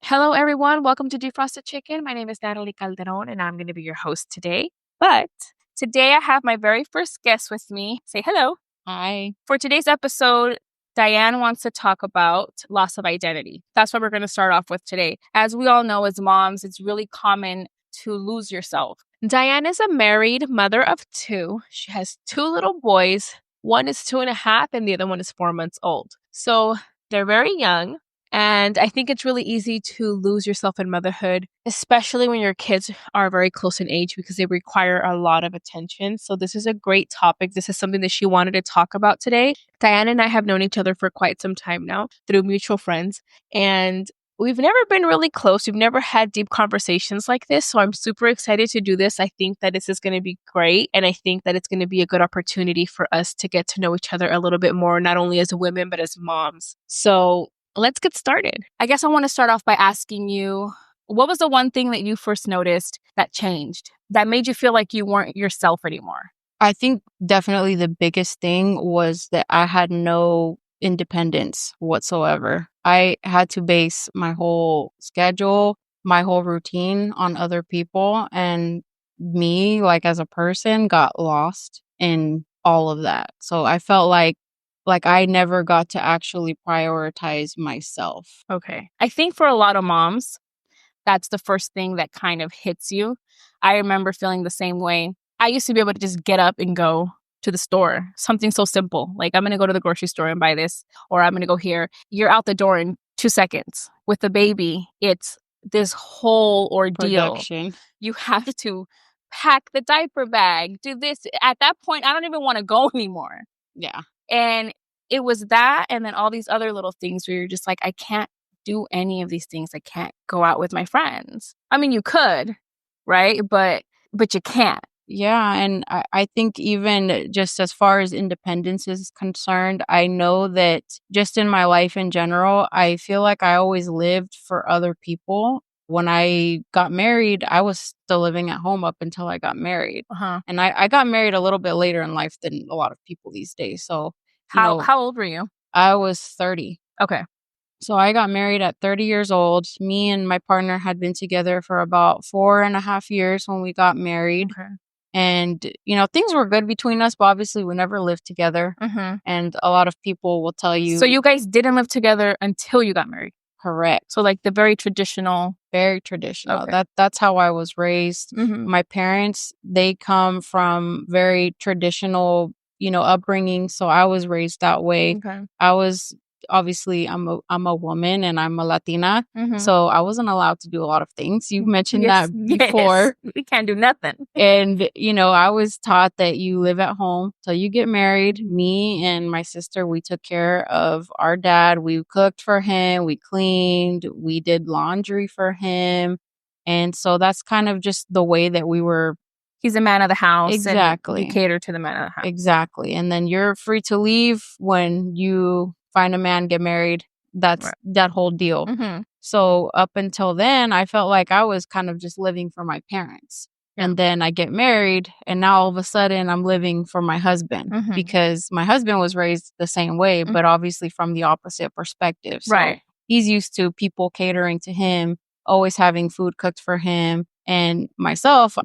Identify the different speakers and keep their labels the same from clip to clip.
Speaker 1: Hello, everyone. Welcome to Defrost the Chicken. My name is Natalie Calderon, and I'm going to be your host today. But today I have my very first guest with me. Say hello.
Speaker 2: Hi.
Speaker 1: For today's episode, Diane wants to talk about loss of identity. That's what we're going to start off with today. As we all know, as moms, it's really common to lose yourself. Diane is a married mother of two. She has two little boys. One is 2.5, and the other one is 4 months old. So they're very young. And I think it's really easy to lose yourself in motherhood, especially when your kids are very close in age because they require a lot of attention. So this is a great topic. This is something that she wanted to talk about today. Diane and I have known each other for quite some time now through mutual friends. And we've never been really close. We've never had deep conversations like this. So I'm super excited to do this. I think that this is going to be great. And I think that it's going to be a good opportunity for us to get to know each other a little bit more, not only as women, but as moms. So let's get started. I guess I want to start off by asking you, what was the one thing that you first noticed that changed, that made you feel like you weren't yourself anymore?
Speaker 2: I think definitely the biggest thing was that I had no independence whatsoever. I had to base my whole schedule, my whole routine on other people, and me, like as a person, got lost in all of that. So I felt like I never got to actually prioritize myself.
Speaker 1: Okay. I think for a lot of moms, that's the first thing that kind of hits you. I remember feeling the same way. I used to be able to just get up and go to the store. Something so simple, like I'm going to go to the grocery store and buy this, or I'm going to go here. You're out the door in 2 seconds. With the baby, it's this whole ordeal.
Speaker 2: Production.
Speaker 1: You have to pack the diaper bag, do this. At that point, I don't even want to go anymore.
Speaker 2: Yeah.
Speaker 1: And it was that, and then all these other little things where you're just like, I can't do any of these things. I can't go out with my friends. I mean, you could, right? But you can't.
Speaker 2: Yeah, and I think even just as far as independence is concerned, I know that just in my life in general, I feel like I always lived for other people. When I got married, I was still living at home up until I got married.
Speaker 1: Uh-huh.
Speaker 2: And I got married a little bit later in life than a lot of people these days. So,
Speaker 1: How old were you?
Speaker 2: I was 30.
Speaker 1: Okay.
Speaker 2: So I got married at 30 years old. Me and my partner had been together for about 4.5 years when we got married.
Speaker 1: Okay.
Speaker 2: And, things were good between us, but obviously we never lived together.
Speaker 1: Mm-hmm.
Speaker 2: And a lot of people will tell you.
Speaker 1: So you guys didn't live together until you got married?
Speaker 2: Correct.
Speaker 1: So like the very traditional.
Speaker 2: Very traditional.
Speaker 1: Okay.
Speaker 2: That's how I was raised.
Speaker 1: Mm-hmm.
Speaker 2: My parents, they come from very traditional, upbringing. So I was raised that way.
Speaker 1: Okay.
Speaker 2: I was obviously I'm a woman and I'm a Latina.
Speaker 1: Mm-hmm.
Speaker 2: So I wasn't allowed to do a lot of things. You've mentioned
Speaker 1: Yes,
Speaker 2: that before.
Speaker 1: yes. We can't do nothing.
Speaker 2: And, I was taught that you live at home till you get married. Me and my sister, we took care of our dad. We cooked for him. We cleaned. We did laundry for him. And so that's kind of just the way that we were.
Speaker 1: He's a man of the house.
Speaker 2: Exactly.
Speaker 1: And you cater to the man of the house.
Speaker 2: Exactly. And then you're free to leave when you find a man, get married. That's
Speaker 1: Right.
Speaker 2: that whole deal.
Speaker 1: Mm-hmm.
Speaker 2: So up until then, I felt like I was kind of just living for my parents.
Speaker 1: Yeah.
Speaker 2: And then I get married, and now all of a sudden I'm living for my husband
Speaker 1: Mm-hmm.
Speaker 2: because my husband was raised the same way,
Speaker 1: Mm-hmm.
Speaker 2: but obviously from the opposite perspective. So
Speaker 1: Right.
Speaker 2: he's used to people catering to him, always having food cooked for him. And myself,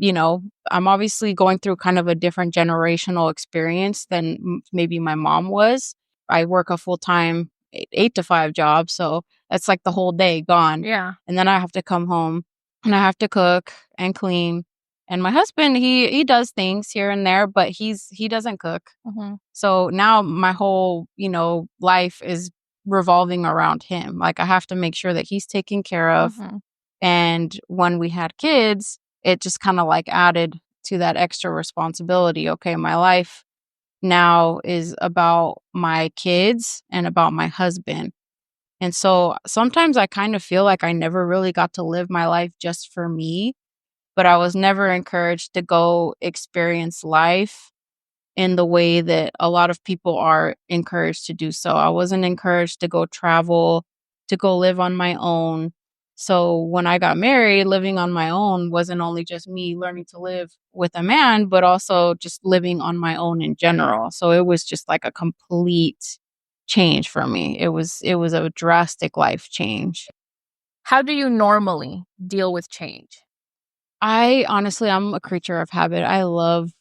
Speaker 2: I'm obviously going through kind of a different generational experience than maybe my mom was. I work a full-time 8 to 5 job, so that's like the whole day gone.
Speaker 1: Yeah.
Speaker 2: And then I have to come home and I have to cook and clean. And my husband, he does things here and there, but he doesn't cook.
Speaker 1: Mm-hmm.
Speaker 2: So now my whole, life is revolving around him. Like I have to make sure that he's taken care of.
Speaker 1: Mm-hmm.
Speaker 2: And when we had kids, it just kind of like added to that extra responsibility. Okay, my life now is about my kids and about my husband. And so sometimes I kind of feel like I never really got to live my life just for me, but I was never encouraged to go experience life in the way that a lot of people are encouraged to do so. I wasn't encouraged to go travel, to go live on my own. So when I got married, living on my own wasn't only just me learning to live with a man, but also just living on my own in general. So it was just like a complete change for me. It was a drastic life change.
Speaker 1: How do you normally deal with change?
Speaker 2: I'm a creature of habit. I love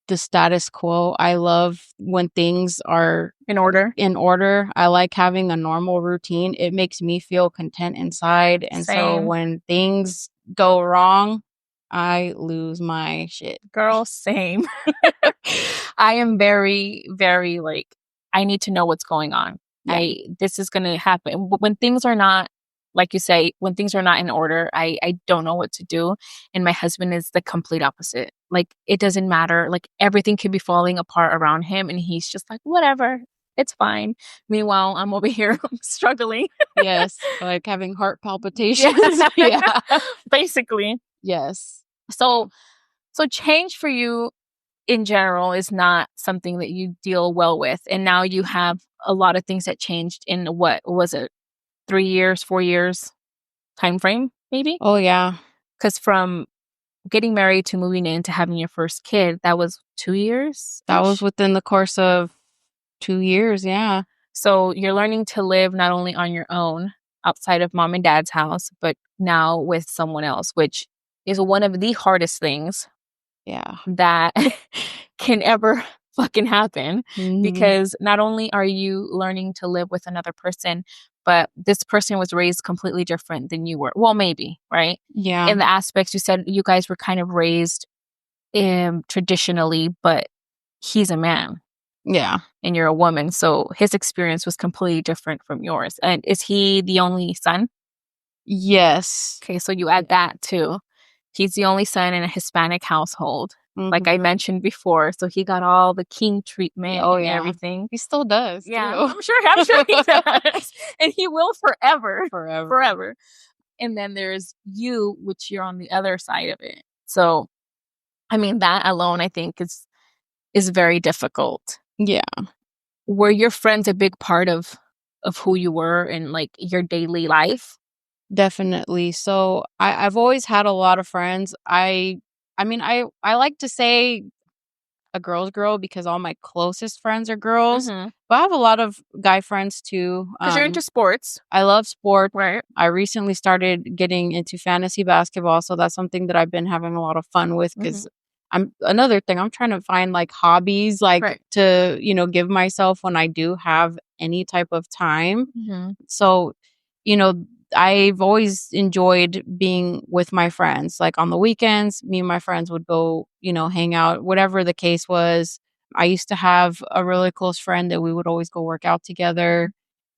Speaker 2: the status quo. I love when things are
Speaker 1: In order?
Speaker 2: in order. I like having a normal routine. It makes me feel content inside. And so
Speaker 1: Same.
Speaker 2: when things go wrong, I lose my shit.
Speaker 1: Girl, same. I am very, very like, I need to know what's going on.
Speaker 2: Yeah.
Speaker 1: This is going to happen. When things are not, like you say, when things are not in order, I don't know what to do. And my husband is the complete opposite. Like, it doesn't matter. Like, everything could be falling apart around him. And he's just like, whatever, it's fine. Meanwhile, I'm over here struggling.
Speaker 2: Yes. Like having heart palpitations. Yeah.
Speaker 1: Basically.
Speaker 2: Yes.
Speaker 1: So change for you in general is not something that you deal well with. And now you have a lot of things that changed in what was it, 3 years, 4 years time frame, maybe?
Speaker 2: Oh, yeah.
Speaker 1: Because from getting married to moving in to having your first kid, that was 2 years.
Speaker 2: That was within the course of 2 years. Yeah.
Speaker 1: So you're learning to live not only on your own outside of mom and dad's house, but now with someone else, which is one of the hardest things
Speaker 2: Yeah.
Speaker 1: that can ever fucking happen.
Speaker 2: Mhm.
Speaker 1: Because not only are you learning to live with another person, but this person was raised completely different than you were. Well, maybe, right?
Speaker 2: Yeah.
Speaker 1: In the aspects you said, you guys were kind of raised traditionally, but he's a man
Speaker 2: Yeah.
Speaker 1: and you're a woman. So his experience was completely different from yours. And is he the only son?
Speaker 2: Yes.
Speaker 1: Okay, so you add that too. He's the only son in a Hispanic household, like I mentioned before. So he got all the king treatment and everything.
Speaker 2: He still does.
Speaker 1: Yeah,
Speaker 2: Too.
Speaker 1: I'm sure he does. And he will forever.
Speaker 2: Forever.
Speaker 1: Forever. And then there's you, which you're on the other side of it. So, I mean, that alone, I think, is very difficult.
Speaker 2: Yeah.
Speaker 1: Were your friends a big part of who you were in like your daily life?
Speaker 2: Definitely. So I've always had a lot of friends. I like to say a girl's girl because all my closest friends are girls.
Speaker 1: Mhm.
Speaker 2: But I have a lot of guy friends too.
Speaker 1: Because you're into sports.
Speaker 2: I love sport.
Speaker 1: Right.
Speaker 2: I recently started getting into fantasy basketball, so that's something that I've been having a lot of fun with because another thing, I'm trying to find like hobbies like to, give myself when I do have any type of time. So, I've always enjoyed being with my friends. Like on the weekends, me and my friends would go, hang out, whatever the case was. I used to have a really close friend that we would always go work out together.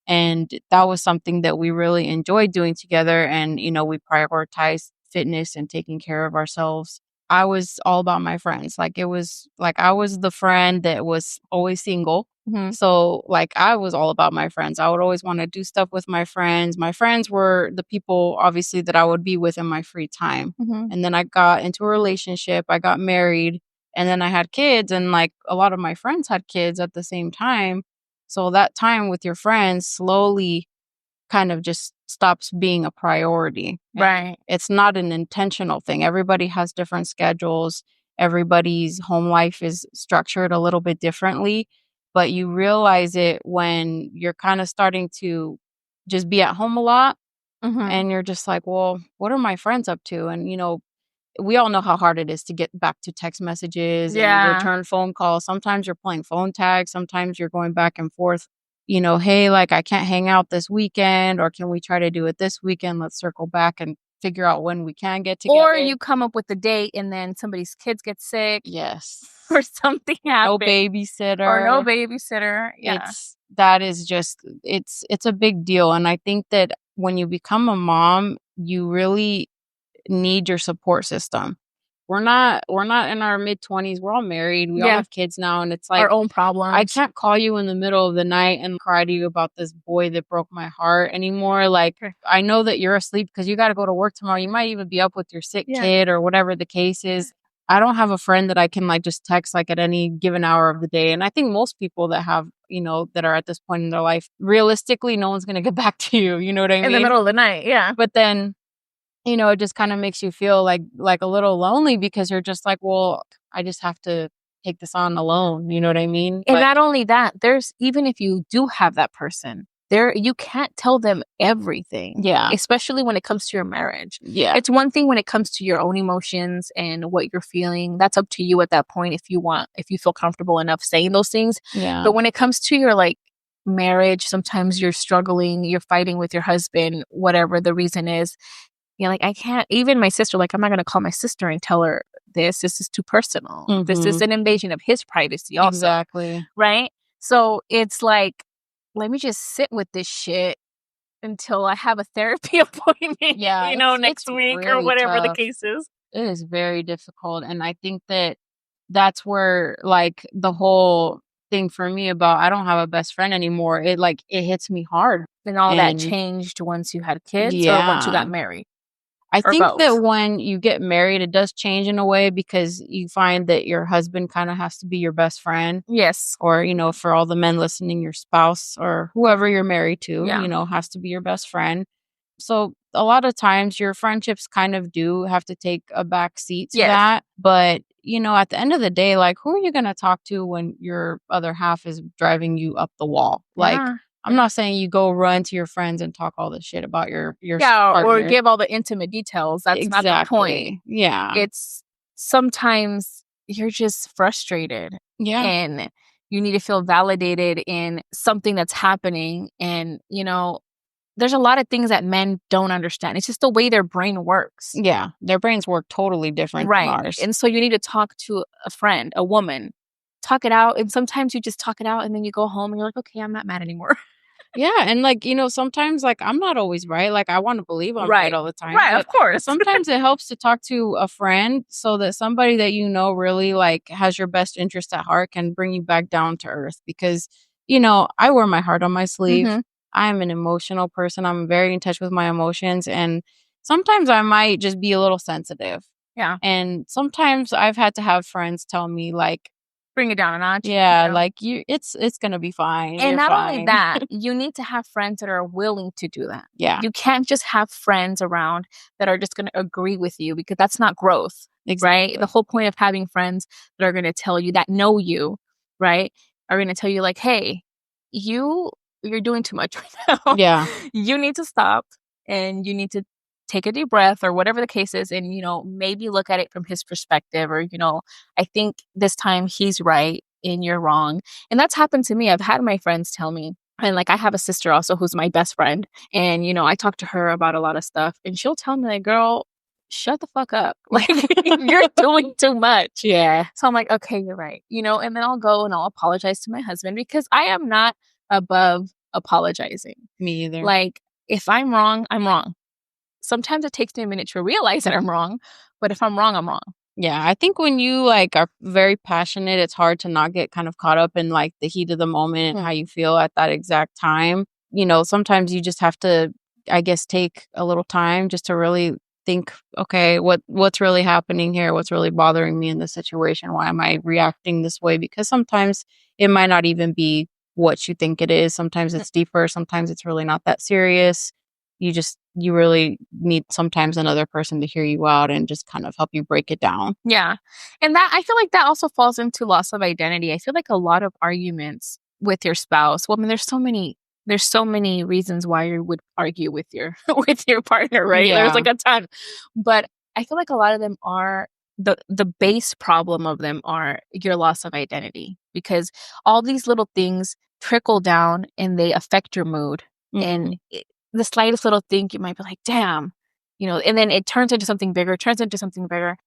Speaker 2: And that was something that we really enjoyed doing together. And, we prioritized fitness and taking care of ourselves. I was all about my friends. Like it was like I was the friend that was always single. So like I was all about my friends. I would always want to do stuff with my friends. My friends were the people obviously that I would be with in my free time. And then I got into a relationship. I got married and then I had kids and like a lot of my friends had kids at the same time. So that time with your friends slowly kind of just stops being a priority.
Speaker 1: Right.
Speaker 2: It's not an intentional thing. Everybody has different schedules. Everybody's home life is structured a little bit differently, but you realize it when you're kind of starting to just be at home a lot and you're just like, well, what are my friends up to? And, we all know how hard it is to get back to text messages and return phone calls. Sometimes you're playing phone tag. Sometimes you're going back and forth, hey, like I can't hang out this weekend or can we try to do it this weekend? Let's circle back and figure out when we can get together.
Speaker 1: Or you come up with the date and then somebody's kids get sick.
Speaker 2: Yes.
Speaker 1: Or something happens.
Speaker 2: No babysitter.
Speaker 1: Or no babysitter. Yeah.
Speaker 2: It's a big deal. And I think that when you become a mom, you really need your support system. We're not in our mid-20s. We're all married. We all have kids now. And it's like
Speaker 1: our own problems.
Speaker 2: I can't call you in the middle of the night and cry to you about this boy that broke my heart anymore. Like, I know that you're asleep because you got to go to work tomorrow. You might even be up with your sick kid or whatever the case is. I don't have a friend that I can like just text like at any given hour of the day. And I think most people that have, that are at this point in their life, realistically, no one's going to get back to you. You know what I mean?
Speaker 1: In the middle of the night. Yeah.
Speaker 2: But then, it just kind of makes you feel like a little lonely because you're just like, well, I just have to take this on alone. You know what I mean?
Speaker 1: And not only that, even if you do have that person, you can't tell them everything.
Speaker 2: Yeah.
Speaker 1: Especially when it comes to your marriage.
Speaker 2: Yeah.
Speaker 1: It's one thing when it comes to your own emotions and what you're feeling. That's up to you at that point if you feel comfortable enough saying those things.
Speaker 2: Yeah.
Speaker 1: But when it comes to your like marriage, sometimes you're struggling, you're fighting with your husband, whatever the reason is. You're like, I can't, even my sister, like, I'm not going to call my sister and tell her this. This is too personal. This is an invasion of his privacy also.
Speaker 2: Exactly.
Speaker 1: Right? So it's like, let me just sit with this shit until I have a therapy appointment,
Speaker 2: Yeah,
Speaker 1: next week or
Speaker 2: really
Speaker 1: whatever the
Speaker 2: tough.
Speaker 1: case is.
Speaker 2: It is very difficult. And I think that that's where like the whole thing for me about I don't have a best friend anymore. It hits me hard.
Speaker 1: And all that
Speaker 2: And
Speaker 1: changed once you had kids or once you got married.
Speaker 2: I
Speaker 1: or
Speaker 2: think
Speaker 1: both.
Speaker 2: that when you get married, it does change in a way because you find that your husband kind of has to be your best friend.
Speaker 1: Yes.
Speaker 2: Or, for all the men listening, your spouse or whoever you're married to,
Speaker 1: Yeah.
Speaker 2: has to be your best friend. So a lot of times your friendships kind of do have to take a back seat to
Speaker 1: Yes.
Speaker 2: that. But, at the end of the day, like, who are you going to talk to when your other half is driving you up the wall? Like,
Speaker 1: Yeah.
Speaker 2: I'm not saying you go run to your friends and talk all this shit about your
Speaker 1: Yeah, or
Speaker 2: partner.
Speaker 1: give all the intimate details. That's not the point.
Speaker 2: Yeah.
Speaker 1: It's sometimes you're just frustrated.
Speaker 2: Yeah.
Speaker 1: And you need to feel validated in something that's happening. And, there's a lot of things that men don't understand. It's just the way their brain works.
Speaker 2: Yeah. Their brains work totally different than ours.
Speaker 1: And so you need to talk to a friend, a woman, talk it out. And sometimes you just talk it out and then you go home and you're like, okay, I'm not mad anymore.
Speaker 2: Yeah, and sometimes I'm not always right. Like I want to believe I'm right all the time.
Speaker 1: Right, of course.
Speaker 2: Sometimes it helps to talk to a friend so that somebody that really has your best interest at heart can bring you back down to earth because I wear my heart on my sleeve.
Speaker 1: Mm-hmm.
Speaker 2: I'm an emotional person. I'm very in touch with my emotions and sometimes I might just be a little sensitive.
Speaker 1: Yeah.
Speaker 2: And sometimes I've had to have friends tell me
Speaker 1: bring it down a notch.
Speaker 2: Yeah, it's gonna be fine.
Speaker 1: And not only that, you need to have friends that are willing to do that.
Speaker 2: Yeah.
Speaker 1: You can't just have friends around that are just going to agree with you because that's not growth.
Speaker 2: Exactly.
Speaker 1: Right? The whole point of having friends that are going to tell you that know you, right? Are going to tell you like, hey, you're doing too much right now.
Speaker 2: Yeah.
Speaker 1: You need to stop and you need to take a deep breath or whatever the case is and maybe look at it from his perspective or I think this time he's right and you're wrong. And that's happened to me. I've had my friends tell me, and I have a sister also who's my best friend, and I talk to her about a lot of stuff and she'll tell me like, girl, shut the fuck up. Like you're doing too much.
Speaker 2: Yeah.
Speaker 1: So I'm like, okay, you're right. And then I'll go and I'll apologize to my husband because I am not above apologizing.
Speaker 2: Me either.
Speaker 1: Like if I'm wrong, I'm wrong. Sometimes it takes me a minute to realize that I'm wrong, but if I'm wrong, I'm wrong.
Speaker 2: Yeah, I think when you are very passionate, it's hard to not get kind of caught up in the heat of the moment and how you feel at that exact time. Sometimes you just have to, I guess, take a little time just to really think, okay, what's really happening here? What's really bothering me in this situation? Why am I reacting this way? Because sometimes it might not even be what you think it is. Sometimes it's deeper. Sometimes it's really not that serious. You really need sometimes another person to hear you out and just kind of help you break it down.
Speaker 1: Yeah. And that I feel like that also falls into loss of identity. I feel like a lot of arguments with your spouse. Well, I mean, there's so many reasons why you would argue with your with your partner, right?
Speaker 2: Yeah.
Speaker 1: There's a ton. But I feel like a lot of them are the base problem of them are your loss of identity because all these little things trickle down and they affect your mood.
Speaker 2: Mm-hmm.
Speaker 1: And the slightest little thing, you might be like, damn, and then it turns into something bigger.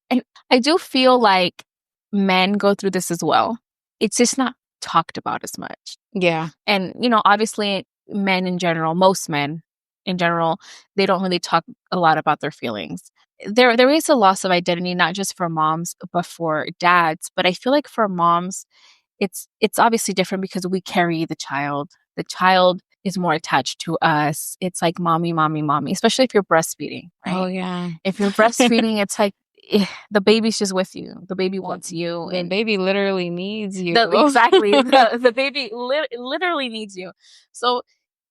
Speaker 1: And I do feel like men go through this as well. It's just not talked about as much.
Speaker 2: Yeah.
Speaker 1: And, obviously men in general, most men in general, they don't really talk a lot about their feelings. There is a loss of identity, not just for moms, but for dads. But I feel like for moms, it's obviously different because we carry the child. The child is more attached to us. It's like mommy, mommy, mommy, especially if you're breastfeeding, right?
Speaker 2: Oh, yeah.
Speaker 1: If you're breastfeeding, it's like the baby's just with you. The baby wants you.
Speaker 2: The baby literally needs you.
Speaker 1: Exactly. The baby literally needs you. So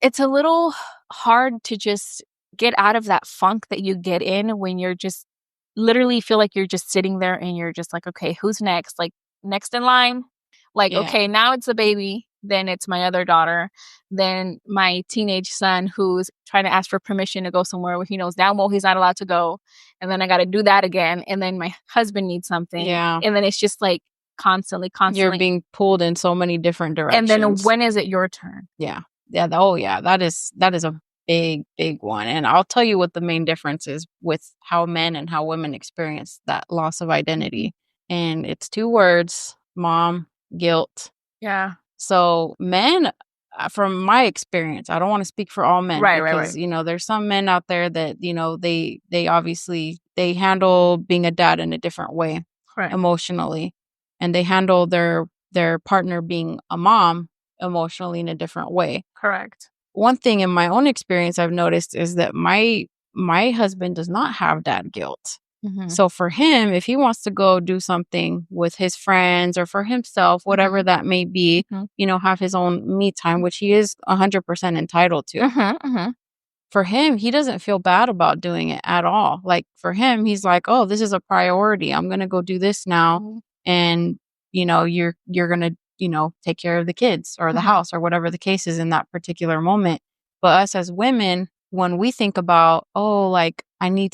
Speaker 1: it's a little hard to just get out of that funk that you get in when you're just literally feel like you're just sitting there and you're just like, okay, who's next? Like next in line? Like,
Speaker 2: Yeah.
Speaker 1: okay, now it's the baby. then it's my other daughter, then my teenage son who's trying to ask for permission to go somewhere where he knows damn well he's not allowed to go, and then I got to do that again, and then my husband needs something,
Speaker 2: Yeah.
Speaker 1: and then it's just like constantly.
Speaker 2: You're being pulled in so many different
Speaker 1: And then
Speaker 2: directions.
Speaker 1: when is it your turn?
Speaker 2: Yeah. Oh yeah, that is a big one. And I'll tell you what the main difference is with how men and how women experience that loss of identity. And it's 2 words: mom guilt.
Speaker 1: Yeah.
Speaker 2: So men, from my experience, I don't want to speak for all men,
Speaker 1: Right.
Speaker 2: because there's some men out there that they obviously they handle being a dad in a different way,
Speaker 1: Correct.
Speaker 2: emotionally, and they handle their partner being a mom emotionally in a different way.
Speaker 1: Correct.
Speaker 2: One thing in my own experience I've noticed is that my husband does not have dad guilt.
Speaker 1: Mhm.
Speaker 2: So for him, if he wants to go do something with his friends or for himself, whatever that may be, have his own me time, which he is 100% entitled to. For him, he doesn't feel bad about doing it at all. Like, for him, he's like, oh, this is a priority. I'm going to go do this now. And, you're going to, take care of the kids or the house or whatever the case is in that particular moment. But us as women, when we think about, oh, like, I want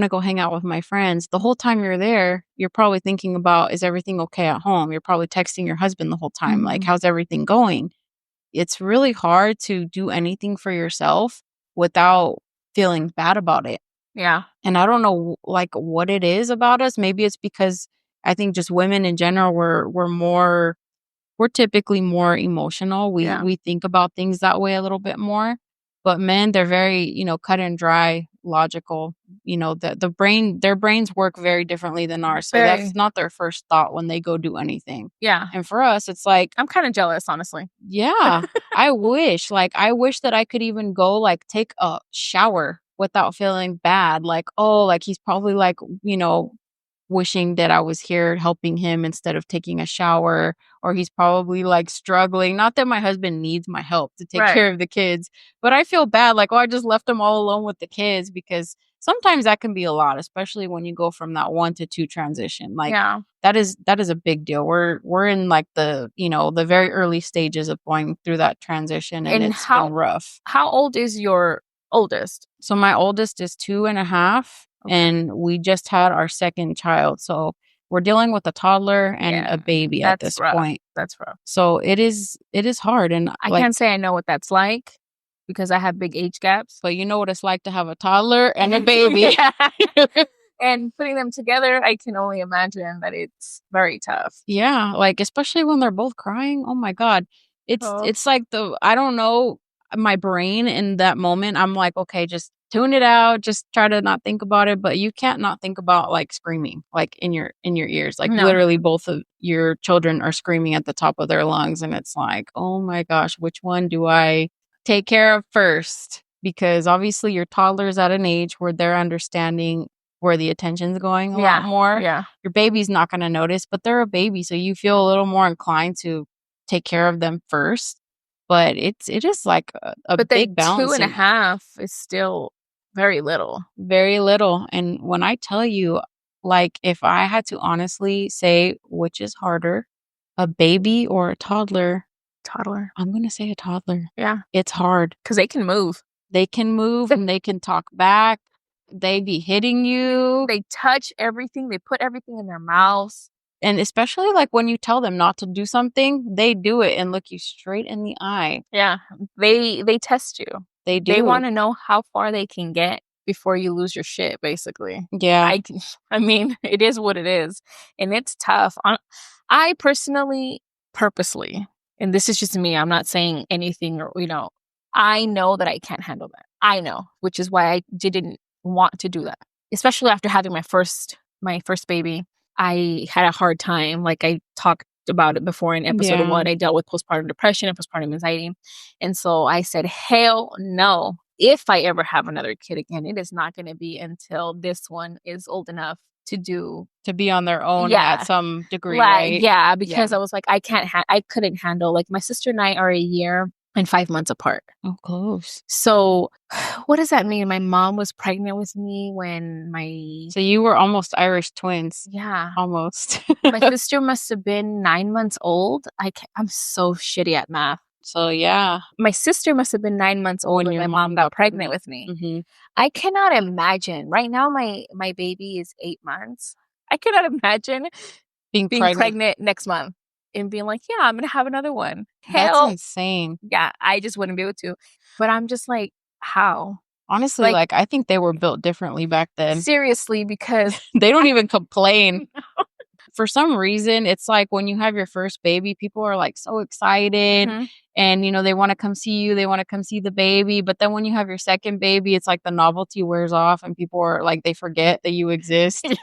Speaker 2: to go hang out with my friends, the whole time you're there, you're probably thinking about, is everything okay at home? You're probably texting your husband the whole time. Like, how's everything going? It's really hard to do anything for yourself without feeling bad about it.
Speaker 1: Yeah.
Speaker 2: And I don't know, like, what it is about us. Maybe it's because I think just women in general, we're typically more emotional. We think about things that way a little bit more. But men, they're very, cut and dry, logical. Their brains work very differently than ours. So that's not their first thought when they go do anything.
Speaker 1: Yeah.
Speaker 2: And for us, it's like,
Speaker 1: I'm kind of jealous, honestly.
Speaker 2: Yeah. I wish that I could even go, like, take a shower without feeling bad. Like, oh, like, he's probably like, wishing that I was here helping him instead of taking a shower, or he's probably like struggling. Not that my husband needs my help to take care of the kids, but I feel bad. Like, oh, I just left him all alone with the kids, because sometimes that can be a lot, especially when you go from that 1 to 2 transition. Like, that is a big deal. We're in like the very early stages of going through that transition, and it's been rough.
Speaker 1: How old is your oldest?
Speaker 2: So my oldest is 2.5. And we just had our second child. So we're dealing with a toddler and a baby at this point.
Speaker 1: That's rough.
Speaker 2: So it is hard. And
Speaker 1: I can't say I know what that's like, because I have big age gaps.
Speaker 2: But you know what it's like to have a toddler and a baby.
Speaker 1: And putting them together, I can only imagine that it's very tough.
Speaker 2: Yeah. Like, especially when they're both crying. Oh my God. It's like I don't know, my brain in that moment, I'm like, okay, just tune it out, just try to not think about it. But you can't not think about, like, screaming, like, in your ears, like, literally both of your children are screaming at the top of their lungs, and it's like, oh my gosh, which one do I take care of first? Because obviously your toddler's at an age where they're understanding where the attention's going a lot more. Your baby's not going to notice, but they're a baby, so you feel a little more inclined to take care of them first. But it is like a big balance.
Speaker 1: 2.5 is still very little.
Speaker 2: Very little. And when I tell you, like, if I had to honestly say which is harder, a baby or a toddler, I'm going to say a toddler.
Speaker 1: Yeah.
Speaker 2: It's hard.
Speaker 1: Because they can move.
Speaker 2: They can move and they can talk back. They be hitting you.
Speaker 1: They touch everything. They put everything in their mouths.
Speaker 2: And especially, like, when you tell them not to do something, they do it and look you straight in the eye.
Speaker 1: Yeah. They test you.
Speaker 2: They do.
Speaker 1: They want to know how far they can get before you lose your shit, basically.
Speaker 2: Yeah.
Speaker 1: I mean, it is what it is. And it's tough. I personally, purposely, and this is just me, I'm not saying anything, or, I know that I can't handle that. I know, which is why I didn't want to do that. Especially after having my first baby. I had a hard time. Like, I talked about it before in episode 1. I dealt with postpartum depression and postpartum anxiety. And so I said, hell no. If I ever have another kid again, it is not going to be until this one is old enough to
Speaker 2: be on their own at some degree, right?
Speaker 1: Yeah, because I was like, I couldn't handle, like, my sister and I are a year and 5 months apart.
Speaker 2: Oh, close.
Speaker 1: So what does that mean? My mom was pregnant with me when
Speaker 2: So you were almost Irish twins.
Speaker 1: yeah.
Speaker 2: Almost.
Speaker 1: My sister must have been 9 months old. I'm so shitty at math.
Speaker 2: So yeah.
Speaker 1: My sister must have been 9 months old when
Speaker 2: your
Speaker 1: my mom got pregnant with me.
Speaker 2: Mm-hmm.
Speaker 1: I cannot imagine. Right now, my baby is 8 months. I cannot imagine being pregnant next month and being like, yeah, I'm going to have another one.
Speaker 2: That's
Speaker 1: Hell,
Speaker 2: insane.
Speaker 1: yeah, I just wouldn't be able to. But I'm just like, how?
Speaker 2: Honestly, like I think they were built differently back then.
Speaker 1: Seriously, because
Speaker 2: they don't even complain. For some reason, it's like when you have your first baby, people are like so excited and, you know, they want to come see you. They want to come see the baby. But then when you have your second baby, it's like the novelty wears off and people are like, they forget that you exist. And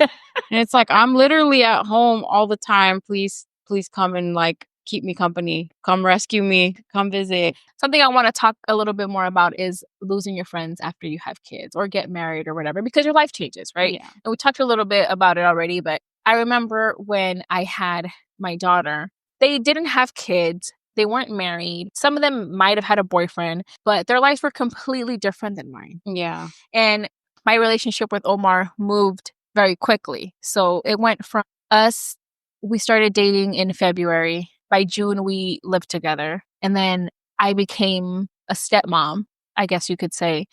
Speaker 2: it's like, I'm literally at home all the time. Please come and like keep me company. Come rescue me. Come visit.
Speaker 1: Something I want to talk a little bit more about is losing your friends after you have kids or get married or whatever, because your life changes, right?
Speaker 2: Yeah.
Speaker 1: And we talked a little bit about it already, but I remember when I had my daughter, they didn't have kids. They weren't married. Some of them might have had a boyfriend, but their lives were completely different than mine.
Speaker 2: Yeah.
Speaker 1: And my relationship with Omar moved very quickly. So it went from us, we started dating in February. By June, we lived together. And then I became a stepmom, I guess you could say,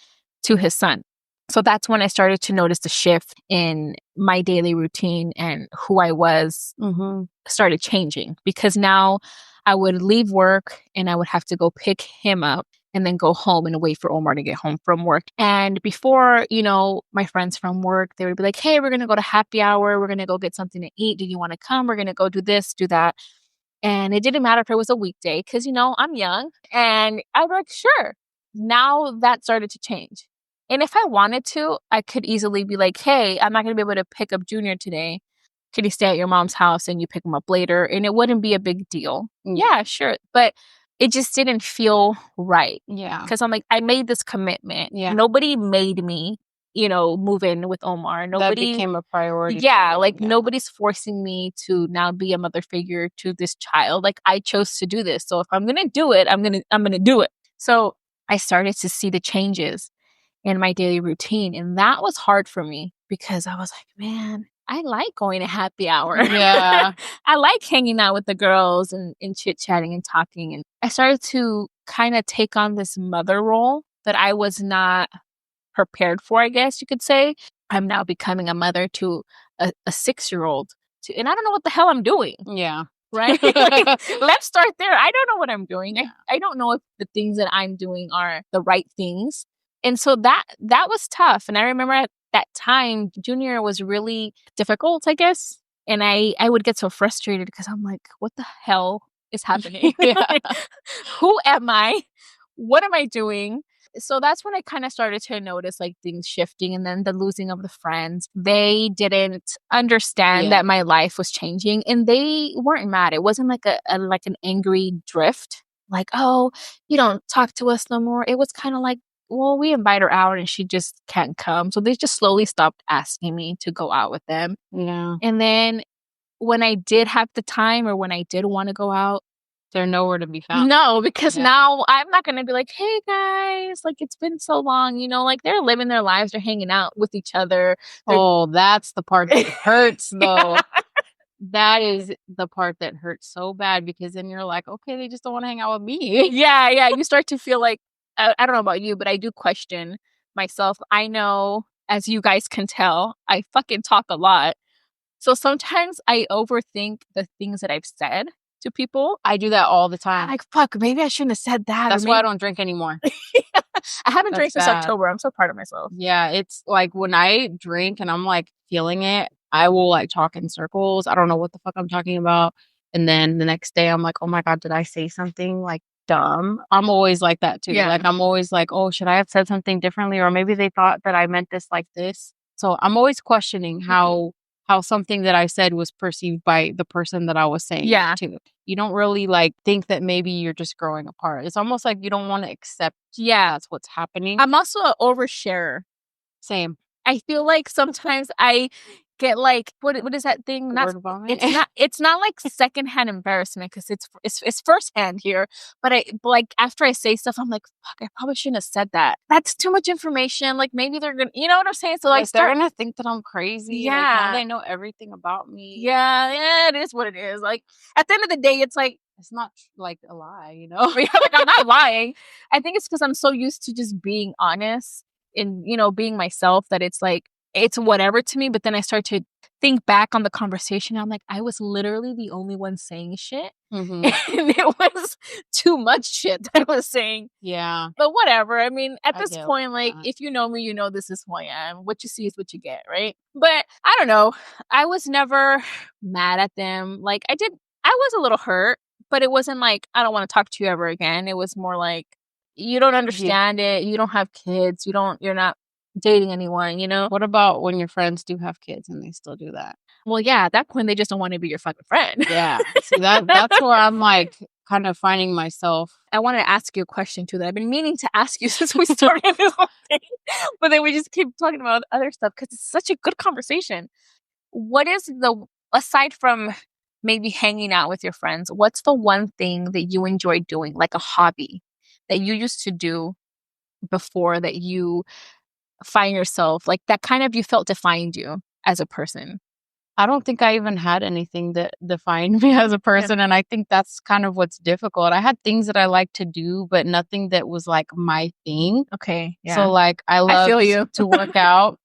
Speaker 1: to his son. So that's when I started to notice the shift in my daily routine, and who I was started changing, because now I would leave work and I would have to go pick him up and then go home and wait for Omar to get home from work. And before, you know, my friends from work, they would be like, hey, we're going to go to happy hour. We're going to go get something to eat. Do you want to come? We're going to go do this, do that. And it didn't matter if it was a weekday because, you know, I'm young. And I was like, sure. Now that started to change. And if I wanted to, I could easily be like, hey, I'm not going to be able to pick up Junior today. Can you stay at your mom's house and you pick him up later? And it wouldn't be a big deal. Yeah, sure. But it just didn't feel right.
Speaker 2: Yeah.
Speaker 1: Because I'm like, I made this commitment.
Speaker 2: Yeah.
Speaker 1: Nobody made me, you know, move in with Omar. Nobody
Speaker 2: that became a priority.
Speaker 1: Yeah, like nobody's forcing me to now be a mother figure to this child. Like I chose to do this. So if I'm going to do it, I'm going to do it. So I started to see the changes in my daily routine. And that was hard for me because I was like, man, I like going to happy hour.
Speaker 2: Yeah.
Speaker 1: I like hanging out with the girls and chit-chatting and talking. And I started to kind of take on this mother role that I was not prepared for, I guess you could say. I'm now becoming a mother to a 6-year-old. And I don't know what the hell I'm doing.
Speaker 2: Yeah.
Speaker 1: Right? Like, let's start there. I don't know what I'm doing. I don't know if the things that I'm doing are the right things. And so that was tough. And I remember at that time, Junior was really difficult, I guess. And I would get so frustrated because I'm like, what the hell is happening? Like, who am I? What am I doing? So that's when I kind of started to notice like things shifting, and then the losing of the friends. They didn't understand that my life was changing, and they weren't mad. It wasn't like like an angry drift, like, oh, you don't talk to us no more. It was kind of like, well, we invite her out and she just can't come. So they just slowly stopped asking me to go out with them.
Speaker 2: Yeah.
Speaker 1: And then when I did have the time, or when I did want to go out,
Speaker 2: they're nowhere to be found.
Speaker 1: No, because now I'm not going to be like, hey guys, like it's been so long, you know, like they're living their lives, they're hanging out with each other.
Speaker 2: Oh, that's the part that hurts though. That is the part that hurts so bad, because then you're like, okay, they just don't want to hang out with me.
Speaker 1: Yeah. You start to feel like, I don't know about you, but I do question myself. I know, as you guys can tell, I fucking talk a lot. So sometimes I overthink the things that I've said to people.
Speaker 2: I do that all the time.
Speaker 1: I'm like, fuck, maybe I shouldn't have said that.
Speaker 2: That's why I don't drink anymore.
Speaker 1: I haven't drank since October. I'm so proud of myself.
Speaker 2: Yeah, it's like when I drink and I'm like feeling it, I will like talk in circles. I don't know what the fuck I'm talking about. And then the next day I'm like, oh my God, did I say something like dumb? I'm always like that too.
Speaker 1: Yeah.
Speaker 2: Like I'm always like, oh, should I have said something differently? Or maybe they thought that I meant this like this. So I'm always questioning how something that I said was perceived by the person that I was saying it to. You don't really like think that maybe you're just growing apart. It's almost like you don't want to accept that's what's happening.
Speaker 1: I'm also an oversharer.
Speaker 2: Same.
Speaker 1: I feel like sometimes get like what is that thing?
Speaker 2: Word vomit.
Speaker 1: It's not like secondhand embarrassment because it's firsthand here. But like after I say stuff, I'm like, fuck, I probably shouldn't have said that. That's too much information. Like maybe they're gonna, you know what I'm saying? So like
Speaker 2: they're gonna think that I'm crazy.
Speaker 1: Yeah.
Speaker 2: Like now they know everything about me.
Speaker 1: Yeah, it is what it is. Like at the end of the day, it's like
Speaker 2: it's not like a lie, you know?
Speaker 1: like I'm not lying. I think it's because I'm so used to just being honest and, you know, being myself that it's like, it's whatever to me. But then I start to think back on the conversation. I'm like, I was literally the only one saying shit.
Speaker 2: Mm-hmm.
Speaker 1: And it was too much shit that I was saying.
Speaker 2: Yeah.
Speaker 1: But whatever. I mean, at this
Speaker 2: get
Speaker 1: point, like,
Speaker 2: that.
Speaker 1: if you know me, you know this is who I am. What you see is what you get, right? But I don't know. I was never mad at them. Like, I was a little hurt, but it wasn't like, I don't want to talk to you ever again. It was more like, you don't understand it. You don't have kids. You're not dating anyone, you know?
Speaker 2: What about when your friends do have kids and they still do that?
Speaker 1: Well, yeah, at that point, they just don't want to be your fucking friend.
Speaker 2: Yeah. See, that's where I'm like kind of finding myself.
Speaker 1: I wanted to ask you a question too that I've been meaning to ask you since we started this whole thing. But then we just keep talking about other stuff because it's such a good conversation. What is aside from maybe hanging out with your friends, what's the one thing that you enjoy doing, like a hobby that you used to do before that you find yourself, like that kind of you felt defined you as a person?
Speaker 2: I don't think I even had anything that defined me as a person. And I think that's kind of what's difficult. I had things that I like to do, but nothing that was like my thing.
Speaker 1: Okay. Yeah.
Speaker 2: So like I love
Speaker 1: feel you.
Speaker 2: to work out.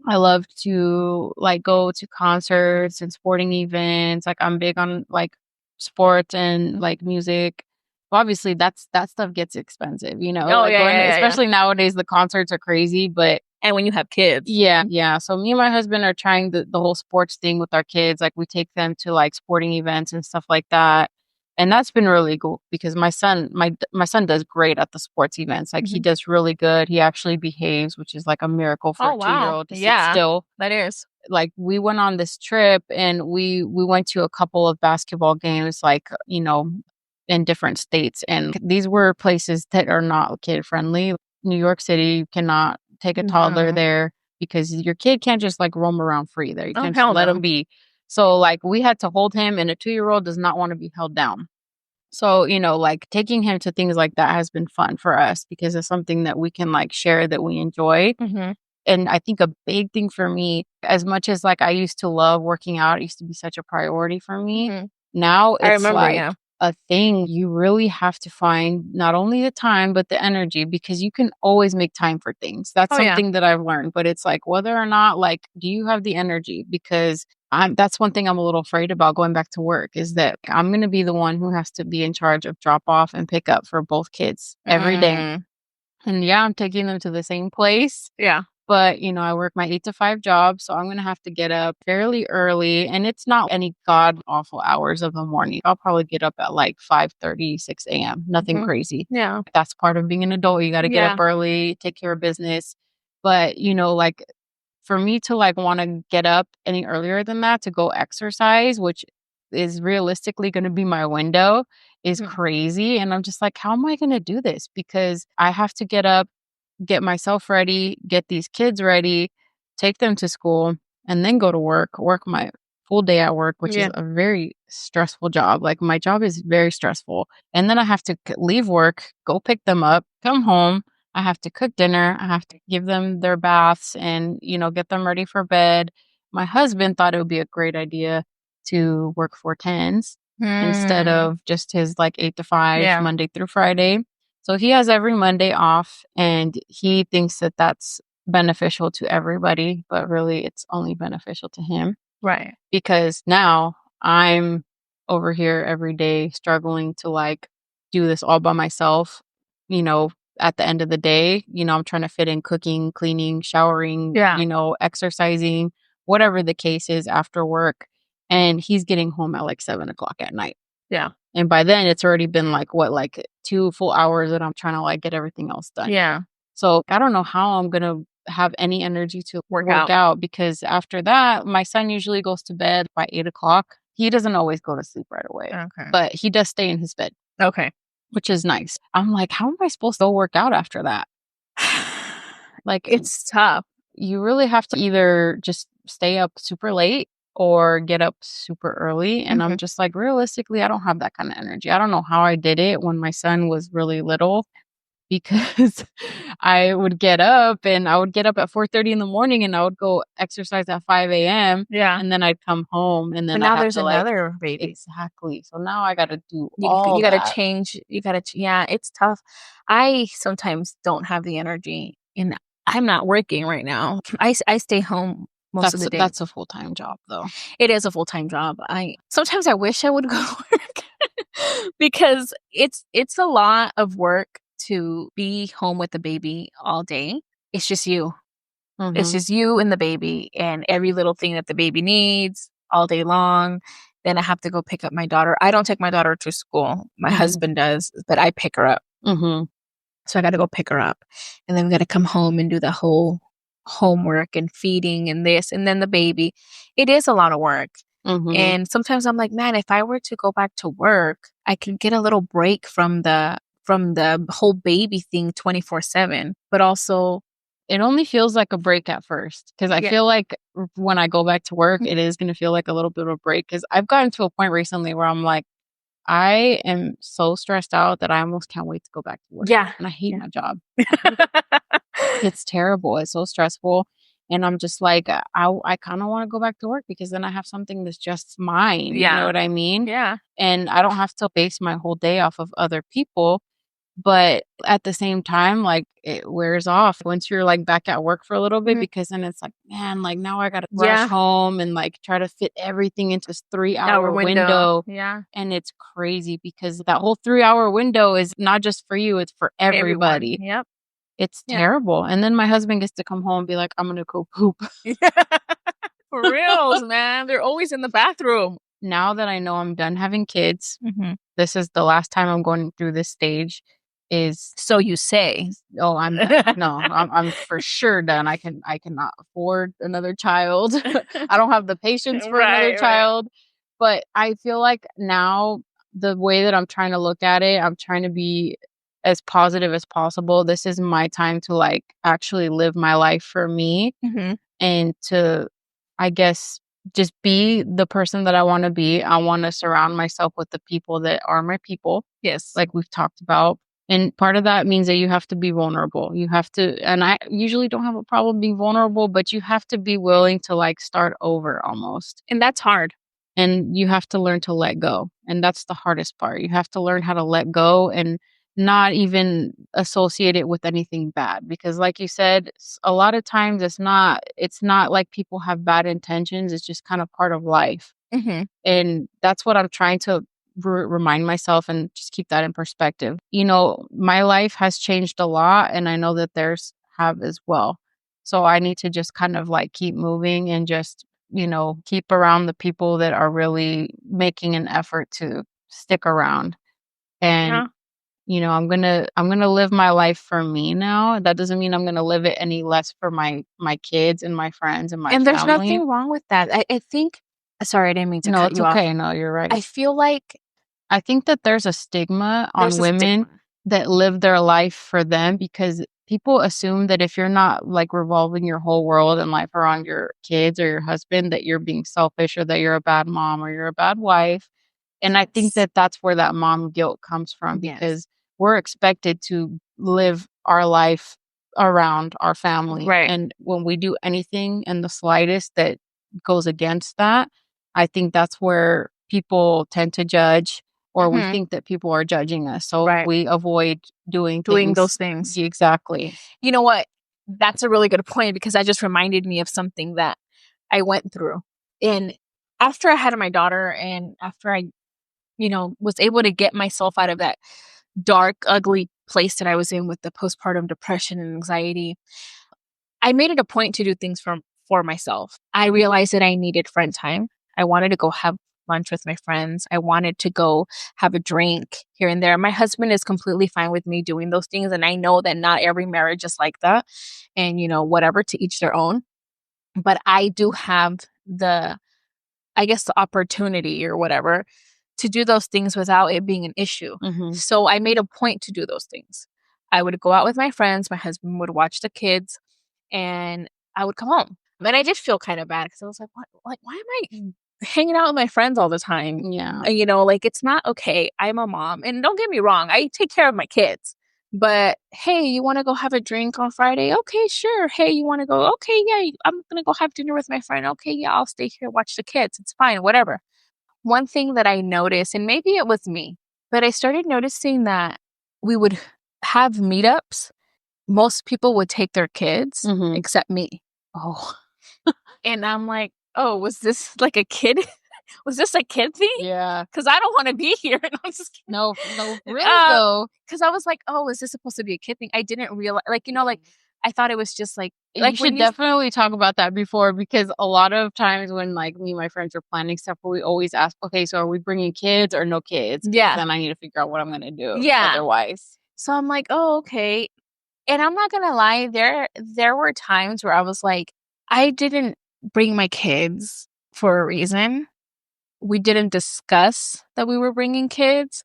Speaker 2: I love to like go to concerts and sporting events. Like I'm big on like sports and like music. Obviously that stuff gets expensive, you know.
Speaker 1: Oh,
Speaker 2: like
Speaker 1: yeah,
Speaker 2: especially nowadays the concerts are crazy, but
Speaker 1: and when you have kids.
Speaker 2: Yeah. So me and my husband are trying the whole sports thing with our kids. Like we take them to like sporting events and stuff like that. And that's been really cool because my son does great at the sports events. Like he does really good. He actually behaves, which is like a miracle for a 2-year-old to sit still.
Speaker 1: That is.
Speaker 2: Like we went on this trip and we went to a couple of basketball games, like, you know, in different states. And these were places that are not kid friendly. New York City, you cannot take a toddler there because your kid can't just like roam around free there. You can't just let him be. So like we had to hold him, and a 2-year-old does not want to be held down. So, you know, like taking him to things like that has been fun for us because it's something that we can like share that we enjoy. And I think a big thing for me, as much as like I used to love working out, it used to be such a priority for me. Now it's a thing. You really have to find not only the time, but the energy, because you can always make time for things. That's something that I've learned. But it's like whether or not, like, do you have the energy? Because that's one thing I'm a little afraid about going back to work, is that I'm going to be the one who has to be in charge of drop off and pick up for both kids every day. And yeah, I'm taking them to the same place. Yeah. But, you know, I work my 8 to 5 job, so I'm going to have to get up fairly early. And it's not any god awful hours of the morning. I'll probably get up at like 5:30, 6 a.m. Nothing crazy. Yeah. That's part of being an adult. You got to get up early, take care of business. But, you know, like for me to like want to get up any earlier than that to go exercise, which is realistically going to be my window, is crazy. And I'm just like, how am I going to do this? Because I have to get up, get myself ready, get these kids ready, take them to school, and then go to work my full day at work, which is a very stressful job. Like my job is very stressful. And then I have to leave work, go pick them up, come home. I have to cook dinner. I have to give them their baths and, you know, get them ready for bed. My husband thought it would be a great idea to work 4/10s instead of just his like 8 to 5 Monday through Friday. So he has every Monday off, and he thinks that that's beneficial to everybody, but really it's only beneficial to him. Right. Because now I'm over here every day struggling to like do this all by myself. You know, at the end of the day, you know, I'm trying to fit in cooking, cleaning, showering, you know, exercising, whatever the case is after work. And he's getting home at like 7 o'clock at night. Yeah. And by then it's already been like 2 full hours that I'm trying to like get everything else done. Yeah. So I don't know how I'm going to have any energy to work out, because after that, my son usually goes to bed by 8 o'clock. He doesn't always go to sleep right away, but he does stay in his bed. Okay. Which is nice. I'm like, how am I supposed to go work out after that? Like, it's tough. You really have to either just stay up super late or get up super early. And I'm
Speaker 1: Mhm.
Speaker 2: just like, realistically, I don't have that kind of energy. I don't know how I did it when my son was really little because I would get up at 4:30 in the morning and I would go exercise at 5 a.m.
Speaker 1: Yeah.
Speaker 2: and then I'd come home and
Speaker 1: But
Speaker 2: then I'd
Speaker 1: now
Speaker 2: have
Speaker 1: there's
Speaker 2: to like
Speaker 1: another baby.
Speaker 2: exactly. So now I got to do
Speaker 1: You
Speaker 2: all
Speaker 1: gotta
Speaker 2: that.
Speaker 1: change. Yeah, it's tough. I sometimes don't have the energy, and I'm not working right now. I stay home most of the day.
Speaker 2: That's a full-time job though.
Speaker 1: It is a full-time job. I sometimes I wish I would go to work because it's a lot of work to be home with the baby all day. It's just you. It's
Speaker 2: Mhm.
Speaker 1: just you and the baby and every little thing that the baby needs all day long. Then I have to go pick up my daughter. I don't take my daughter to school. My
Speaker 2: Mhm.
Speaker 1: husband does, but I pick her up.
Speaker 2: Mhm.
Speaker 1: So I got to go pick her up. And then we got to come home and do the whole homework and feeding and this and then the baby. It is a lot of work.
Speaker 2: Mhm.
Speaker 1: And sometimes I'm like, man, if I were to go back to work, I could get a little break from the whole baby thing 24/7, but also
Speaker 2: It only feels like a break at first because I
Speaker 1: yeah.
Speaker 2: feel like when I go back to work, it is going to feel like a little bit of a break because I've gotten to a point recently where I'm like, I am so stressed out that I almost can't wait to go back to work.
Speaker 1: Yeah.
Speaker 2: And I hate
Speaker 1: Yeah.
Speaker 2: my job. It's terrible. It's so stressful. And I'm just like, I kind of want to go back to work because then I have something that's just mine. You know
Speaker 1: Yeah.
Speaker 2: what I mean?
Speaker 1: Yeah.
Speaker 2: And I don't have to base my whole day off of other people. But at the same time, like, it wears off once you're, like, back at work for a little bit
Speaker 1: Mhm.
Speaker 2: because then it's like, "Man, like, now I gotta rush
Speaker 1: Yeah.
Speaker 2: home and, like, try to fit everything into this
Speaker 1: Our
Speaker 2: 3-hour
Speaker 1: window.
Speaker 2: window,"
Speaker 1: Yeah.
Speaker 2: and it's crazy because that whole 3-hour window is not just for you, it's for
Speaker 1: Everyone.
Speaker 2: everybody.
Speaker 1: Yep.
Speaker 2: It's
Speaker 1: Yeah.
Speaker 2: terrible, and then my husband gets to come home and be like, "I'm gonna go poop."
Speaker 1: For reals, man. They're always in the bathroom.
Speaker 2: Now that I know I'm done having kids,
Speaker 1: Mhm.
Speaker 2: this is the last time I'm going through this stage is
Speaker 1: So you say.
Speaker 2: oh, I'm done. No, I'm for sure done. I cannot afford another child. I don't have the patience for another
Speaker 1: Right, right.
Speaker 2: child. But I feel like now the way that I'm trying to look at it, I'm trying to be as positive as possible. This is my time to like actually live my life for me
Speaker 1: Mhm.
Speaker 2: and to I guess just be the person that I want to be. I want to surround myself with the people that are my people
Speaker 1: Yes.
Speaker 2: like we've talked about. And part of that means that you have to be vulnerable. You have to, and I usually don't have a problem being vulnerable, but you have to be willing to like start over almost.
Speaker 1: And that's hard.
Speaker 2: And you have to learn to let go. And that's the hardest part. You have to learn how to let go and not even associate it with anything bad because like you said a lot of times it's not like people have bad intentions, it's just kind of part of life.
Speaker 1: Mhm.
Speaker 2: And that's what I'm trying to remind myself and just keep that in perspective. You know, my life has changed a lot, and I know that theirs have as well. So I need to just kind of like keep moving and just, keep around the people that are really making an effort to stick around. And,
Speaker 1: Yeah.
Speaker 2: I'm gonna live my life for me now. That doesn't mean I'm gonna live it any less for my kids and my friends and my
Speaker 1: And there's
Speaker 2: family.
Speaker 1: nothing wrong with that. I think sorry, I didn't mean to
Speaker 2: No,
Speaker 1: cut
Speaker 2: it's
Speaker 1: you off.
Speaker 2: okay. No, you're right.
Speaker 1: I feel like
Speaker 2: I think that there's a stigma on
Speaker 1: there's a
Speaker 2: women
Speaker 1: stigma.
Speaker 2: that live their life for them because people assume that if you're not like revolving your whole world and life around your kids or your husband, that you're being selfish or that you're a bad mom or you're a bad wife. And I think
Speaker 1: Yes.
Speaker 2: that that's where that mom guilt comes from
Speaker 1: Yes.
Speaker 2: because we're expected to live our life around our family.
Speaker 1: Right.
Speaker 2: And when we do anything in the slightest that goes against that, I think that's where people tend to judge or we
Speaker 1: Mhm.
Speaker 2: think that people are judging us. So
Speaker 1: Right.
Speaker 2: we avoid doing
Speaker 1: Doing
Speaker 2: things
Speaker 1: those things.
Speaker 2: exactly.
Speaker 1: You know what? That's a really good point because that just reminded me of something that I went through. And after I had my daughter and after I, was able to get myself out of that dark, ugly place that I was in with the postpartum depression and anxiety, I made it a point to do things for myself. I realized that I needed friend time. I wanted to go have lunch with my friends. I wanted to go have a drink here and there. My husband is completely fine with me doing those things. And I know that not every marriage is like that. And, whatever, to each their own. But I do have I guess, the opportunity or whatever to do those things without it being an issue.
Speaker 2: Hmm.
Speaker 1: So I made a point to do those things. I would go out with my friends. My husband would watch the kids and I would come home. And I did feel kind of bad because I was like, why am I hanging out with my friends all the time?
Speaker 2: Yeah.
Speaker 1: You know, like, it's not okay. I'm a mom. And don't get me wrong, I take care of my kids. But hey, you want to go have a drink on Friday? Okay, sure. Hey, you want to go? Okay, yeah, I'm going to go have dinner with my friend. Okay, yeah, I'll stay here, watch the kids. It's fine, whatever. One thing that I noticed, and maybe it was me, but I started noticing that we would have meetups. Most people would take their kids except me.
Speaker 2: Oh,
Speaker 1: And I'm like, oh, was this like a kid? Was this a kid thing?
Speaker 2: yeah.
Speaker 1: Because I don't want to be here. And I'm just kidding.
Speaker 2: No, really though.
Speaker 1: Because I was like, oh, is this supposed to be a kid thing? I didn't realize, like, you know, like, I thought it was just like
Speaker 2: You should definitely talk about that before, because a lot of times when like me and my friends are planning stuff, we always ask, okay, so are we bringing kids or no kids?
Speaker 1: Yeah.
Speaker 2: Then I need to figure out what I'm going to do.
Speaker 1: Yeah.
Speaker 2: Otherwise.
Speaker 1: So I'm like, oh, okay. And I'm not going to lie, there were times where I was like, I didn't bring my kids for a reason. We didn't discuss that we were bringing kids.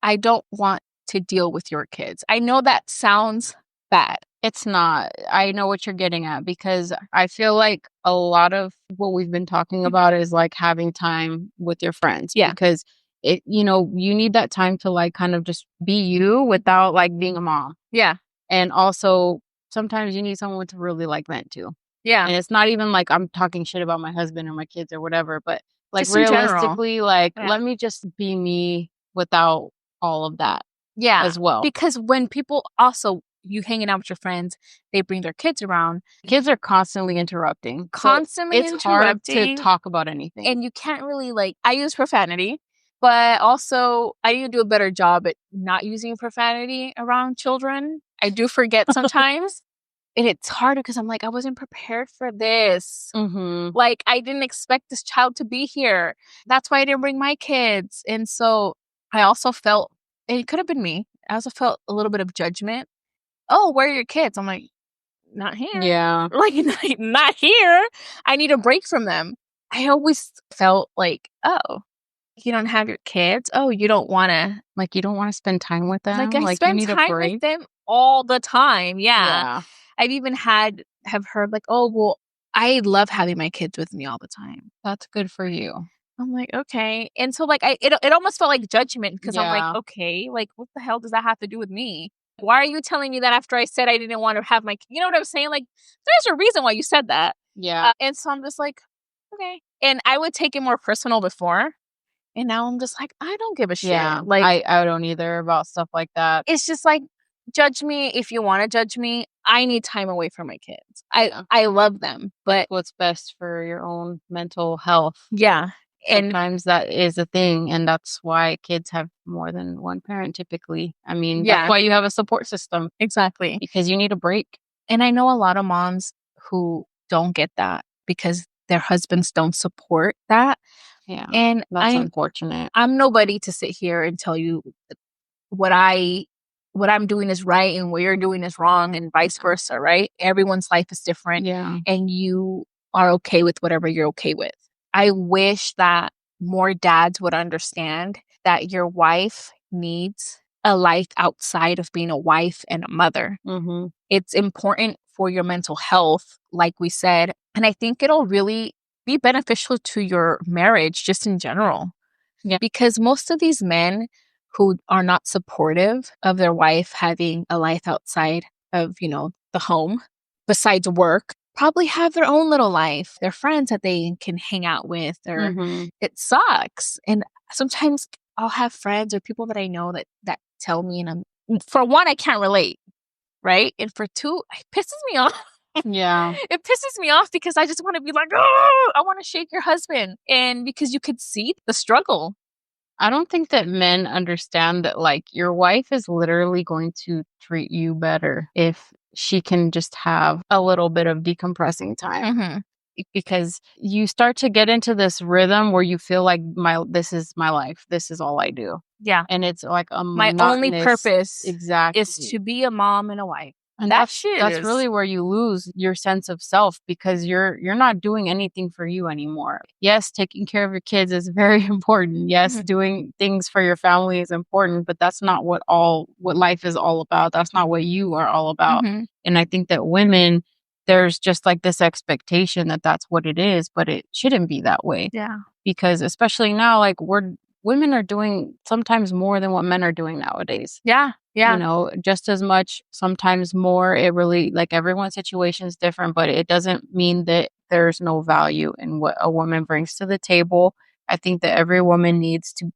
Speaker 1: I don't want to deal with your kids. I know that sounds bad.
Speaker 2: It's not. I know what you're getting at, because I feel like a lot of what we've been talking about is like having time with your friends.
Speaker 1: Yeah.
Speaker 2: Because it, you know, you need that time to like kind of just be you without like being a mom.
Speaker 1: Yeah.
Speaker 2: And also sometimes you need someone to really like vent to.
Speaker 1: Yeah.
Speaker 2: And it's not even like I'm talking shit about my husband or my kids or whatever, but like
Speaker 1: Just in general.
Speaker 2: realistically, like
Speaker 1: Yeah.
Speaker 2: let me just be me without all of that
Speaker 1: Yeah.
Speaker 2: as well.
Speaker 1: Because when people also, you hanging out with your friends, they bring their kids around.
Speaker 2: Kids are constantly interrupting.
Speaker 1: Constantly
Speaker 2: it's hard to
Speaker 1: interrupting.
Speaker 2: talk about anything.
Speaker 1: And you can't really, like, I use profanity, but also I need to do a better job at not using profanity around children. I do forget sometimes. And it's harder because I'm like, I wasn't prepared for this. Like, I didn't expect this child to be here. That's why I didn't bring my kids. And so I also felt, and it could have been me, I also felt a little bit of judgment. Oh, where are your kids? I'm like, not here.
Speaker 2: Yeah.
Speaker 1: Like, not here. I need a break from them. I always felt like, oh, you don't have your kids? Oh, you don't want to.
Speaker 2: Like, you don't want to spend time with them?
Speaker 1: Like, I
Speaker 2: you
Speaker 1: spend
Speaker 2: need
Speaker 1: time
Speaker 2: a break?
Speaker 1: with them all the time.
Speaker 2: Yeah.
Speaker 1: I've even have heard like, oh, well, I love having my kids with me all the time.
Speaker 2: That's good for you.
Speaker 1: I'm like, okay. And so like, it almost felt like judgment because I'm
Speaker 2: Yeah.
Speaker 1: like, okay, like, what the hell does that have to do with me? Why are you telling me that after I said I didn't want to have my, you know what I'm saying? Like, there's a reason why you said that.
Speaker 2: Yeah.
Speaker 1: And so I'm just like, okay. And I would take it more personal before. And now I'm just like, I don't give a shit.
Speaker 2: Yeah.
Speaker 1: Like,
Speaker 2: I don't either about stuff like that.
Speaker 1: it's just like, judge me if you want to judge me. I need time away from my kids. I love them, but
Speaker 2: what's best for your own mental health.
Speaker 1: Yeah. And
Speaker 2: sometimes that is a thing, and that's why kids have more than one parent typically. I mean,
Speaker 1: Yeah.
Speaker 2: that's why you have a support system,
Speaker 1: exactly.
Speaker 2: because you need a break.
Speaker 1: And I know a lot of moms who don't get that because their husbands don't support that.
Speaker 2: Yeah.
Speaker 1: And
Speaker 2: That's unfortunate.
Speaker 1: I'm nobody to sit here and tell you what I'm doing is right and what you're doing is wrong and vice versa, right? Everyone's life is different.
Speaker 2: Yeah.
Speaker 1: And you are okay with whatever you're okay with. I wish that more dads would understand that your wife needs a life outside of being a wife and a mother.
Speaker 2: Mm-hmm.
Speaker 1: It's important for your mental health, like we said. And I think it'll really be beneficial to your marriage just in general.
Speaker 2: Yeah.
Speaker 1: Because most of these men who are not supportive of their wife having a life outside of, the home, besides work, probably have their own little life, their friends that they can hang out with, or it sucks. And sometimes I'll have friends or people that I know that tell me, and for one, I can't relate, right? And for two, it pisses me off.
Speaker 2: Yeah.
Speaker 1: It pisses me off because I just want to be like, oh, I want to shake your husband. And because you could see the struggle.
Speaker 2: I don't think that men understand that, like, your wife is literally going to treat you better if she can just have a little bit of decompressing time. Because you start to get into this rhythm where you feel like this is my life. This is all I do.
Speaker 1: Yeah.
Speaker 2: And it's like a
Speaker 1: my only purpose
Speaker 2: exactly
Speaker 1: is to be a mom and a wife.
Speaker 2: And that's really where you lose your sense of self, because you're not doing anything for you anymore. Yes, taking care of your kids is very important. Yes, doing things for your family is important, but that's not what life is all about. That's not what you are all about. And I think that women there's just like this expectation that that's what it is, but it shouldn't be that way.
Speaker 1: Yeah.
Speaker 2: Because especially now, like women are doing sometimes more than what men are doing nowadays.
Speaker 1: Yeah. Yeah.
Speaker 2: You know, just as much, sometimes more. It really, like, everyone's situation is different, but it doesn't mean that there's no value in what a woman brings to the table. I think that every woman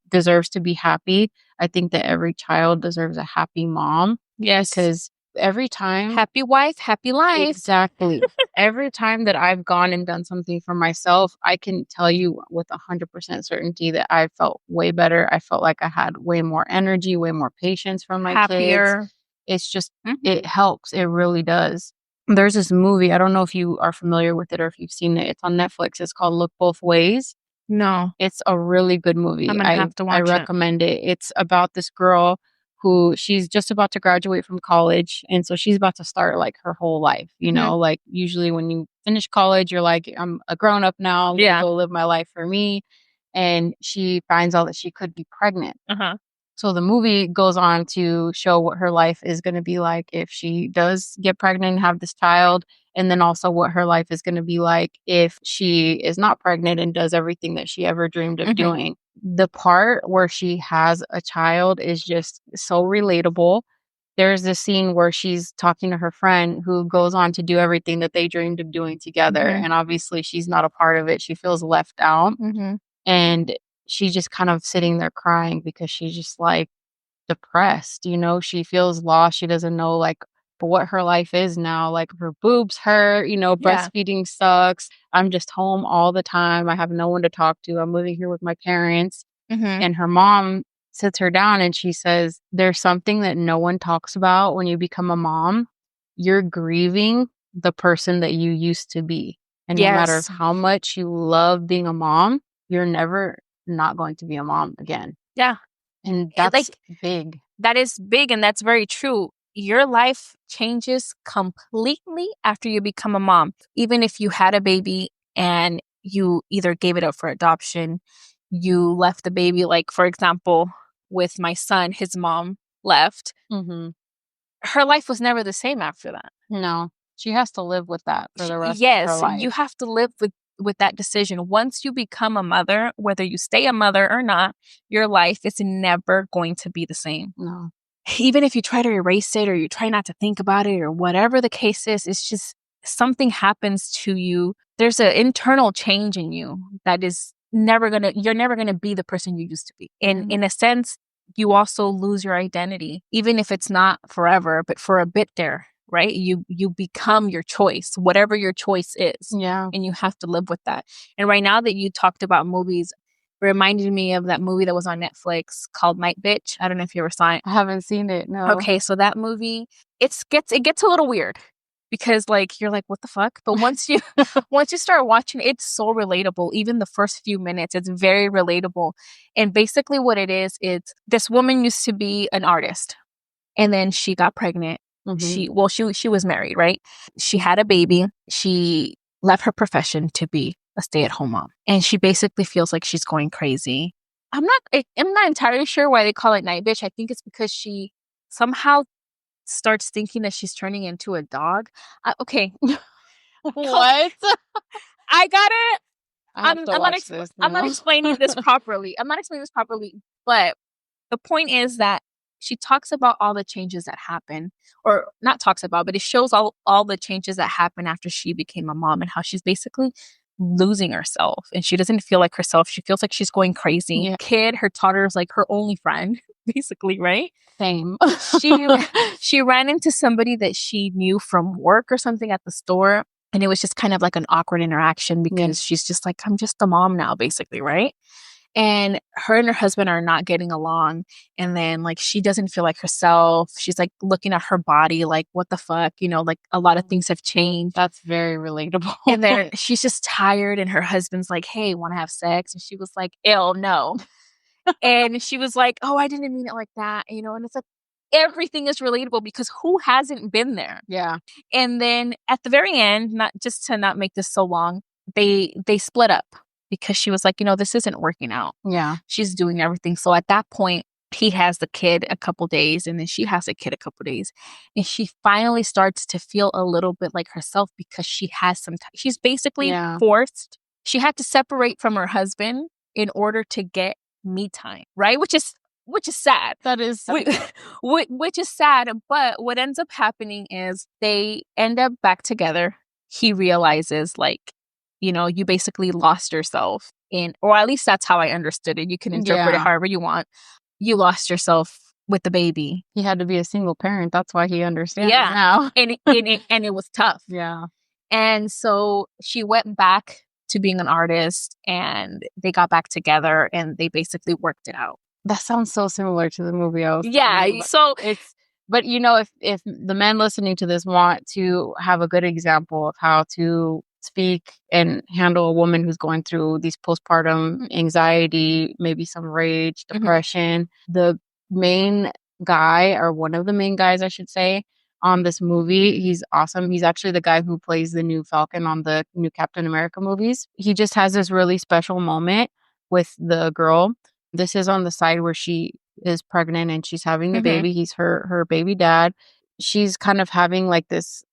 Speaker 2: deserves to be happy. I think that every child deserves a happy mom.
Speaker 1: Yes.
Speaker 2: Because every time,
Speaker 1: happy wife, happy life.
Speaker 2: exactly. Every time that I've gone and done something for myself, I can tell you with 100% certainty that I felt way better. I felt like I had way more energy, way more patience for my kids.
Speaker 1: Happier.
Speaker 2: It's just, it helps. It really does. There's this movie. I don't know if you are familiar with it or if you've seen it. It's on Netflix. It's called Look Both Ways.
Speaker 1: No.
Speaker 2: It's a really good movie.
Speaker 1: I'm gonna have to watch
Speaker 2: I
Speaker 1: it.
Speaker 2: recommend it. It's about this girl who she's just about to graduate from college. And so she's about to start like her whole life, you know, like usually when you finish college, you're like, I'm a grown up now. I'm gonna go live my life for me. And she finds out that she could be pregnant. So the movie goes on to show what her life is going to be like if she does get pregnant and have this child. And then also what her life is going to be like if she is not pregnant and does everything that she ever dreamed of doing. The part where she has a child is just so relatable. There's this scene where she's talking to her friend who goes on to do everything that they dreamed of doing together. And obviously she's not a part of it. She feels left out. And she's just kind of sitting there crying because she's just like depressed, you know, she feels lost. She doesn't know like what her life is now. Like her boobs hurt, you know, breastfeeding sucks. I'm just home all the time. I have no one to talk to. I'm living here with my parents. And her mom sits her down and she says, there's something that no one talks about when you become a mom. You're grieving the person that you used to be. And no matter how much you love being a mom, you're never not going to be a mom again.
Speaker 1: Yeah.
Speaker 2: And that's like big.
Speaker 1: That is big, and that's very true. Your life changes completely after you become a mom. Even if you had a baby and you either gave it up for adoption, you left the baby, like, for example, with my son, his mom left. Her life was never the same after that.
Speaker 2: No. She has to live with that for the rest of her life.
Speaker 1: Yes, you have to live with that decision. Once you become a mother, whether you stay a mother or not, your life is never going to be the same.
Speaker 2: No.
Speaker 1: Even if you try to erase it or you try not to think about it or whatever the case is, it's just something happens to you. There's an internal change in you that is you're never gonna be the person you used to be. And in a sense, you also lose your identity, even if it's not forever, but for a bit there. Right? You become your choice, whatever your choice is.
Speaker 2: Yeah.
Speaker 1: And you have to live with that. And right now that you talked about movies, it reminded me of that movie that was on Netflix called Night Bitch. I don't know if you ever saw it.
Speaker 2: I haven't seen it, no.
Speaker 1: Okay, so that movie, it gets a little weird because like you're like, what the fuck? But once you start watching, it's so relatable. Even the first few minutes, it's very relatable. And basically what it is, it's this woman used to be an artist and then she got pregnant. She was married, right? She had a baby. She left her profession to be a stay-at-home mom. And she basically feels like she's going crazy. I'm not entirely sure why they call it Night Bitch. I think it's because she somehow starts thinking that she's turning into a dog. Okay.
Speaker 2: What?
Speaker 1: I got it.
Speaker 2: I'm
Speaker 1: not explaining this properly. But the point is that she talks about all the changes that happen, or not talks about, but it shows all the changes that happen after she became a mom and how she's basically losing herself and she doesn't feel like herself. She feels like she's going crazy. Yeah. Her daughter is like her only friend, basically, right?
Speaker 2: Same.
Speaker 1: She ran into somebody that she knew from work or something at the store. And it was just kind of like an awkward interaction because she's just like, I'm just a mom now, basically, right? And her husband are not getting along. And then like she doesn't feel like herself. She's like looking at her body like, what the fuck? You know, like a lot of things have changed.
Speaker 2: That's very relatable.
Speaker 1: And then she's just tired and her husband's like, hey, want to have sex? And she was like, ew, no. And she was like, oh, I didn't mean it like that. You know, and it's like everything is relatable because who hasn't been there?
Speaker 2: Yeah.
Speaker 1: And then at the very end, not just to not make this so long, they split up. Because she was like, you know, this isn't working out.
Speaker 2: Yeah.
Speaker 1: She's doing everything. So at that point, he has the kid a couple days and then she has a kid a couple days. And she finally starts to feel a little bit like herself because she has some time. She's basically forced. She had to separate from her husband in order to get me time, right? Which is sad.
Speaker 2: That is sad.
Speaker 1: Which is sad. But what ends up happening is they end up back together. He realizes, like, you know, you basically lost yourself in, or at least that's how I understood it. You can interpret it however you want. You lost yourself with the baby.
Speaker 2: He had to be a single parent. That's why he understands now.
Speaker 1: and it was tough.
Speaker 2: Yeah.
Speaker 1: And so she went back to being an artist and they got back together and they basically worked it out.
Speaker 2: That sounds so similar to the movie I was
Speaker 1: so
Speaker 2: it's, but you know, if the men listening to this want to have a good example of how to speak and handle a woman who's going through these postpartum anxiety, maybe some rage, depression, the main guy, or one of the main guys, I should say, on this movie, he's awesome. He's actually the guy who plays the new Falcon on the new Captain America movies. He just has this really special moment with the girl. This is on the side where she is pregnant and she's having the baby. He's her baby dad. She's kind of having like this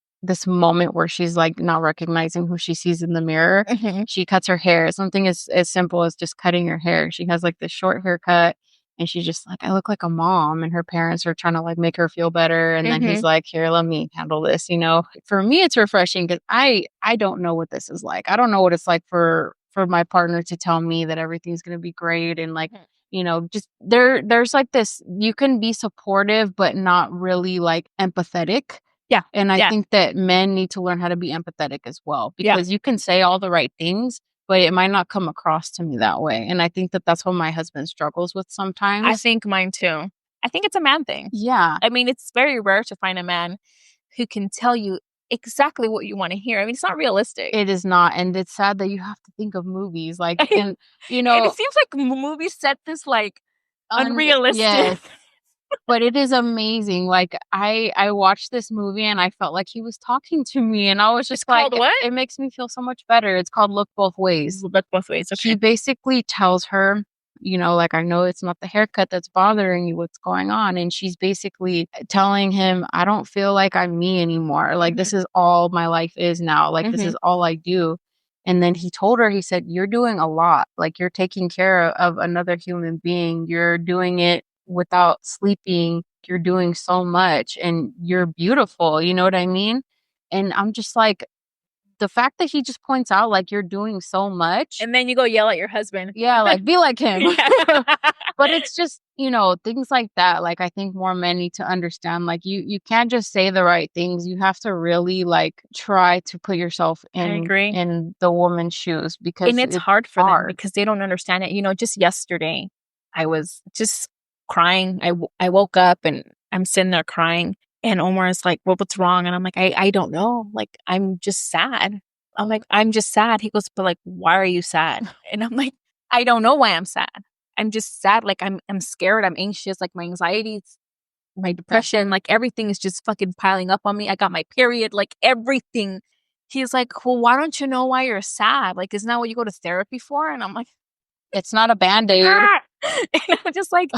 Speaker 2: moment where she's like not recognizing who she sees in the mirror. She cuts her hair. Something as simple as just cutting her hair. She has like this short haircut and she's just like, I look like a mom. And her parents are trying to like make her feel better. And then he's like, here, let me handle this. You know, for me, it's refreshing because I don't know what this is like. I don't know what it's like for my partner to tell me that everything's going to be great. And like, you know, just there's like this, you can be supportive, but not really like empathetic.
Speaker 1: Yeah.
Speaker 2: And I think that men need to learn how to be empathetic as well, because you can say all the right things, but it might not come across to me that way. And I think that that's what my husband struggles with sometimes.
Speaker 1: I think mine too. I think it's a man thing.
Speaker 2: Yeah.
Speaker 1: I mean, it's very rare to find a man who can tell you exactly what you want to hear. I mean, it's not realistic.
Speaker 2: It is not. And it's sad that you have to think of movies like, and you know,
Speaker 1: and it seems like movies set this like unrealistic.
Speaker 2: Yes. But it is amazing. Like I watched this movie and I felt like he was talking to me, and I was just like,
Speaker 1: called what?
Speaker 2: It makes me feel so much better. It's called Look Both Ways.
Speaker 1: Look Both Ways. Okay.
Speaker 2: He basically tells her, you know, like, I know it's not the haircut that's bothering you, what's going on. And she's basically telling him, I don't feel like I'm me anymore. Like this is all my life is now. Like this is all I do. And then he told her, he said, you're doing a lot. Like you're taking care of another human being. You're doing it without sleeping. You're doing so much and you're beautiful. You know what I mean? And I'm just like, the fact that he just points out like you're doing so much.
Speaker 1: And then you go yell at your husband.
Speaker 2: Yeah, like be like him. But it's just, you know, things like that. Like I think more men need to understand, like you can't just say the right things. You have to really like try to put yourself in the woman's shoes, because
Speaker 1: it's hard for them because they don't understand it. You know, just yesterday I was just crying. I woke up and I'm sitting there crying. And Omar's like, well, what's wrong? And I'm like, I don't know. Like, I'm just sad. I'm like, I'm just sad. He goes, but like, why are you sad? And I'm like, I don't know why I'm sad. I'm just sad. Like, I'm scared. I'm anxious. Like, my anxiety, my depression, like everything is just fucking piling up on me. I got my period, like everything. He's like, well, why don't you know why you're sad? Like, isn't that what you go to therapy for? And I'm like,
Speaker 2: it's not a Band-Aid.
Speaker 1: And I'm just like,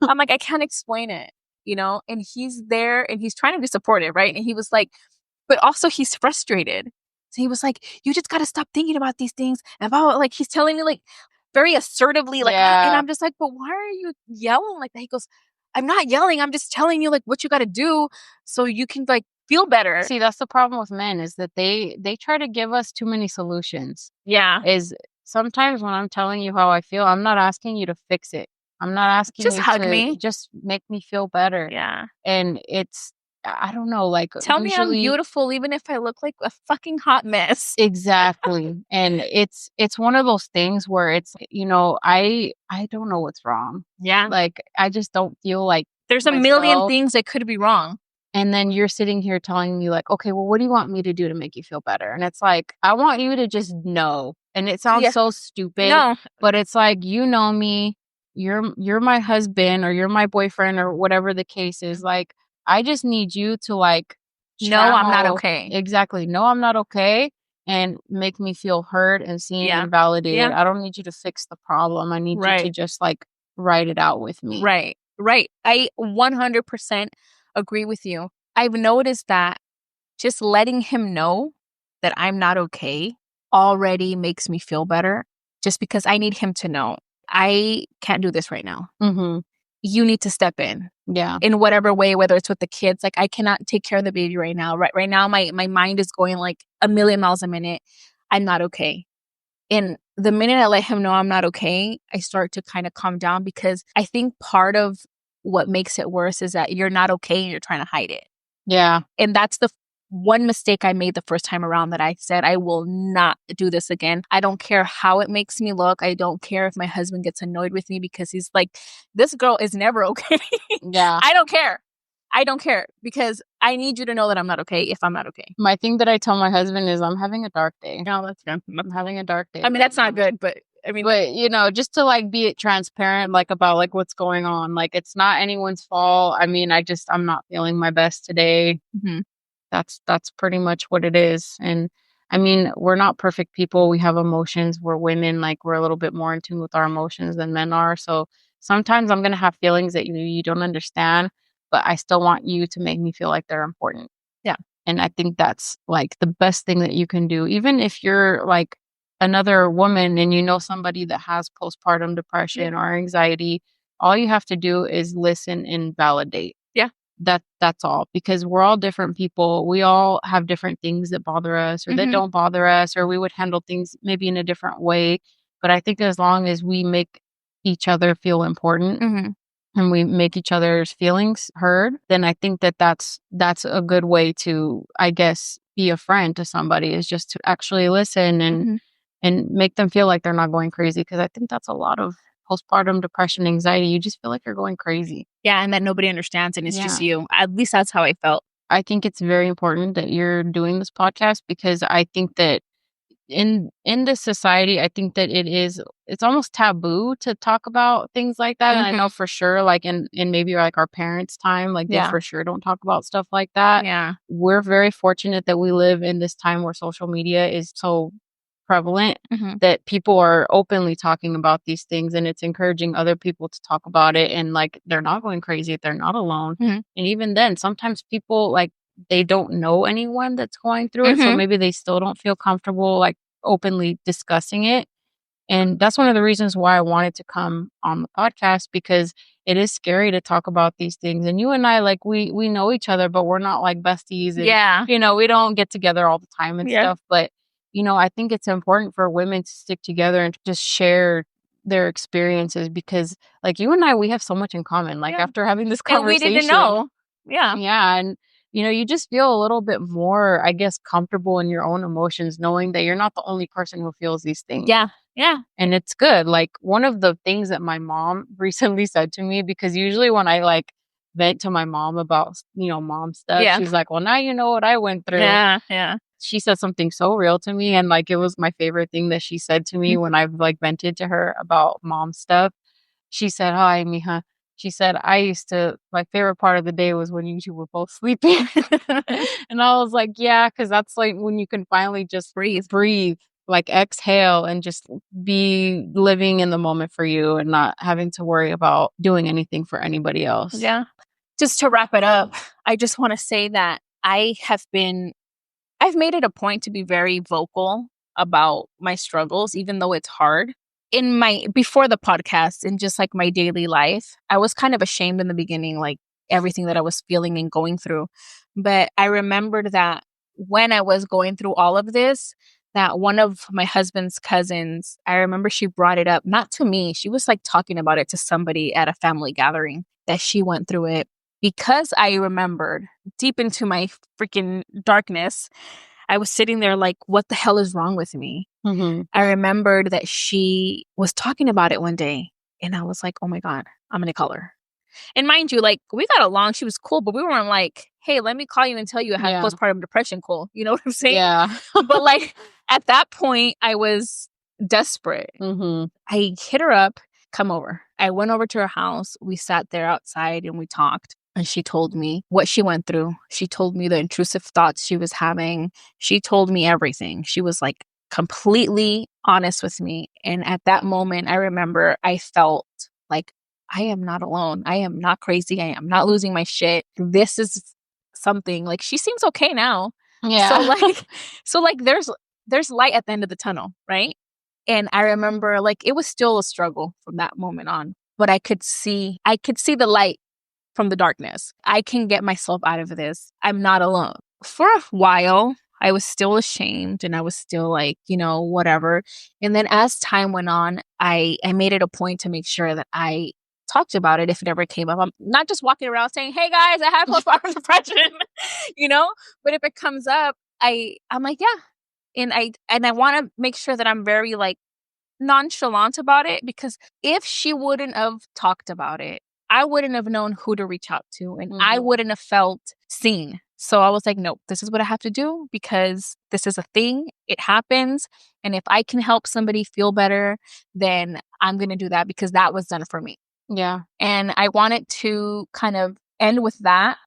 Speaker 1: I'm like, I can't explain it. You know, and he's there and he's trying to be supportive, right? And he was like, but also he's frustrated. So he was like, you just got to stop thinking about these things. And about, like, he's telling me like very assertively, like, and I'm just like, but why are you yelling like that? He goes, I'm not yelling. I'm just telling you like what you got to do so you can like feel better.
Speaker 2: See, that's the problem with men, is that they try to give us too many solutions.
Speaker 1: Yeah.
Speaker 2: Is sometimes when I'm telling you how I feel, I'm not asking you to fix it. I'm not asking
Speaker 1: just
Speaker 2: you
Speaker 1: hug
Speaker 2: to
Speaker 1: me.
Speaker 2: Just make me feel better.
Speaker 1: Yeah.
Speaker 2: And it's, I don't know, like
Speaker 1: tell me I'm beautiful even if I look like a fucking hot mess.
Speaker 2: Exactly. And it's one of those things where it's, you know, I don't know what's wrong.
Speaker 1: Yeah.
Speaker 2: Like I just don't feel like
Speaker 1: there's a million things that could be wrong.
Speaker 2: And then you're sitting here telling me like, okay, well, what do you want me to do to make you feel better? And it's like, I want you to just know. And it sounds so stupid, but it's like, you know me. You're my husband or you're my boyfriend or whatever the case is. Like, I just need you to like,
Speaker 1: no, I'm not okay.
Speaker 2: Exactly. No, I'm not okay. And make me feel heard and seen and validated. I don't need you to fix the problem. I need you to just like write it out with me.
Speaker 1: Right. Right. I 100% agree with you. I've noticed that just letting him know that I'm not okay already makes me feel better, just because I need him to know I can't do this right now.
Speaker 2: Mm-hmm.
Speaker 1: You need to step
Speaker 2: Yeah.
Speaker 1: in whatever way, whether it's with the kids. Like, I cannot take care of the baby right now. Right now, my mind is going like a million miles a minute. I'm not okay. And the minute I let him know I'm not okay, I start to kind of calm down, because I think part of what makes it worse is that you're not okay and you're trying to hide it.
Speaker 2: Yeah.
Speaker 1: And that's the one mistake I made the first time around, that I said, I will not do this again. I don't care how it makes me look. I don't care if my husband gets annoyed with me because he's like, this girl is never okay.
Speaker 2: Yeah.
Speaker 1: I don't care. I don't care, because I need you to know that I'm not okay if I'm not okay.
Speaker 2: My thing that I tell my husband is I'm having a dark day.
Speaker 1: No, that's good.
Speaker 2: I'm having a dark day.
Speaker 1: I mean, that's not good, but I mean,
Speaker 2: but you know, just to like be transparent, like about like what's going on. Like, it's not anyone's fault. I mean, I'm not feeling my best today.
Speaker 1: mhm.
Speaker 2: That's pretty much what it is. And I mean, we're not perfect people. We have emotions. We're women. Like, we're a little bit more in tune with our emotions than men are. So sometimes I'm gonna have feelings that you don't understand, but I still want you to make me feel like they're important.
Speaker 1: Yeah.
Speaker 2: And I think that's like the best thing that you can do. Even if you're like another woman and you know somebody that has postpartum depression or anxiety, all you have to do is listen and validate.
Speaker 1: Yeah.
Speaker 2: That's all, because we're all different people. We all have different things that bother us or that
Speaker 1: Mhm.
Speaker 2: don't bother us, or we would handle things maybe in a different way. But I think as long as we make each other feel important,
Speaker 1: Mhm.
Speaker 2: and we make each other's feelings heard, then I think that that's a good way to, I guess, be a friend to somebody, is just to actually listen
Speaker 1: Mhm.
Speaker 2: and make them feel like they're not going crazy. Because I think that's a lot of postpartum depression, anxiety. You just feel like you're going crazy.
Speaker 1: Yeah, and that nobody understands, and it's just
Speaker 2: Yeah.
Speaker 1: you. At least that's how I felt.
Speaker 2: I think it's very important that you're doing this podcast, because I think that in this society, I think that it's almost taboo to talk about things like that. And I know for sure, like in maybe like our parents' time, like they
Speaker 1: Yeah.
Speaker 2: for sure don't talk about stuff like that.
Speaker 1: Yeah.
Speaker 2: We're very fortunate that we live in this time where social media is so prevalent
Speaker 1: Mhm.
Speaker 2: that people are openly talking about these things, and it's encouraging other people to talk about it, and like they're not going crazy, they're not alone.
Speaker 1: Mhm.
Speaker 2: And even then, sometimes people like they don't know anyone that's going through it, so
Speaker 1: Mhm.
Speaker 2: maybe they still don't feel comfortable like openly discussing it. And that's one of the reasons why I wanted to come on the podcast, because it is scary to talk about these things. And you and I, like, we know each other, but we're not like besties. And,
Speaker 1: Yeah.
Speaker 2: you know, we don't get together all the time and
Speaker 1: Yeah.
Speaker 2: stuff. But, you know, I think it's important for women to stick together and just share their experiences, because, like, you and I, we have so much in common. Like,
Speaker 1: Yeah.
Speaker 2: after having this
Speaker 1: And we
Speaker 2: conversation,
Speaker 1: didn't know. Yeah.
Speaker 2: yeah. And, you know, you just feel a little bit more, I guess, comfortable in your own emotions, knowing that you're not the only person who feels these things.
Speaker 1: Yeah. Yeah.
Speaker 2: And it's good. Like, one of the things that my mom recently said to me, because usually when I like vent to my mom about, you know, mom stuff,
Speaker 1: Yeah.
Speaker 2: she's like, well, now you know what I went through.
Speaker 1: Yeah. Yeah.
Speaker 2: She said something so real to me. And like, it was my favorite thing that she said to me when I've like vented to her about mom stuff. She said, hi, mija. She said, my favorite part of the day was when you two were both sleeping. And I was like, yeah, because that's like when you can finally just breathe, like exhale, and just be living in the moment for you and not having to worry about doing anything for anybody else.
Speaker 1: Yeah. Just to wrap it up, I just want to say that I've made it a point to be very vocal about my struggles, even though it's hard. Before the podcast, in just like my daily life, I was kind of ashamed in the beginning, like everything that I was feeling and going through. But I remembered that when I was going through all of this, that one of my husband's cousins, I remember she brought it up, not to me. She was like talking about it to somebody at a family gathering, that she went through it. Because I remembered deep into my freaking darkness, I was sitting there like, what the hell is wrong with me?
Speaker 2: Mm-hmm.
Speaker 1: I remembered that she was talking about it one day, and I was like, oh my God, I'm going to call her. And mind you, like, we got along. She was cool, but we weren't like, hey, let me call you and tell you I had postpartum depression. Cool. You know what I'm saying?
Speaker 2: Yeah.
Speaker 1: But like, at that point, I was desperate.
Speaker 2: Mm-hmm.
Speaker 1: I hit her up, come over. I went over to her house. We sat there outside and we talked. And she told me what she went through. She told me the intrusive thoughts she was having. She told me everything. She was like completely honest with me. And at that moment, I remember I felt like I am not alone. I am not crazy. I am not losing my shit. This is something like she seems okay now.
Speaker 2: Yeah.
Speaker 1: So like there's light at the end of the tunnel, right? And I remember like it was still a struggle from that moment on, but I could see the light from the darkness. I can get myself out of this. I'm not alone. For a while, I was still ashamed and I was still like, whatever. And then as time went on, I made it a point to make sure that I talked about it if it ever came up. I'm not just walking around saying, "Hey guys, I have postpartum depression," But if it comes up, I'm like, yeah. And I want to make sure that I'm very like nonchalant about it, because if she wouldn't have talked about it, I wouldn't have known who to reach out to and I wouldn't have felt seen. So I was like, nope, this is what I have to do because this is a thing. It happens. And if I can help somebody feel better, then I'm going to do that because that was done for me.
Speaker 2: Yeah.
Speaker 1: And I wanted to kind of end with that.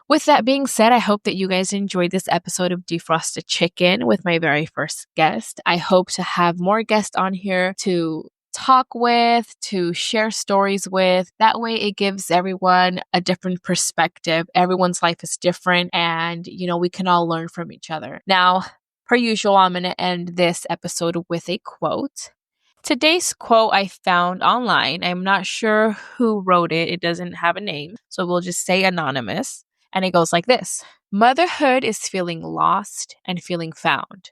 Speaker 1: With that being said, I hope that you guys enjoyed this episode of Defrost the Chicken with my very first guest. I hope to have more guests on here to talk with, to share stories with. That way it gives everyone a different perspective. Everyone's life is different and, we can all learn from each other. Now, per usual, I'm going to end this episode with a quote. Today's quote I found online. I'm not sure who wrote it. It doesn't have a name. So we'll just say anonymous. And it goes like this. Motherhood is feeling lost and feeling found.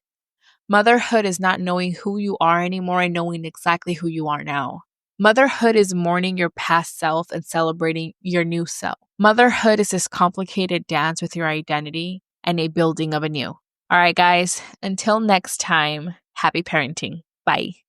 Speaker 1: Motherhood is not knowing who you are anymore and knowing exactly who you are now. Motherhood is mourning your past self and celebrating your new self. Motherhood is this complicated dance with your identity and a building of a new. All right, guys, until next time, happy parenting. Bye.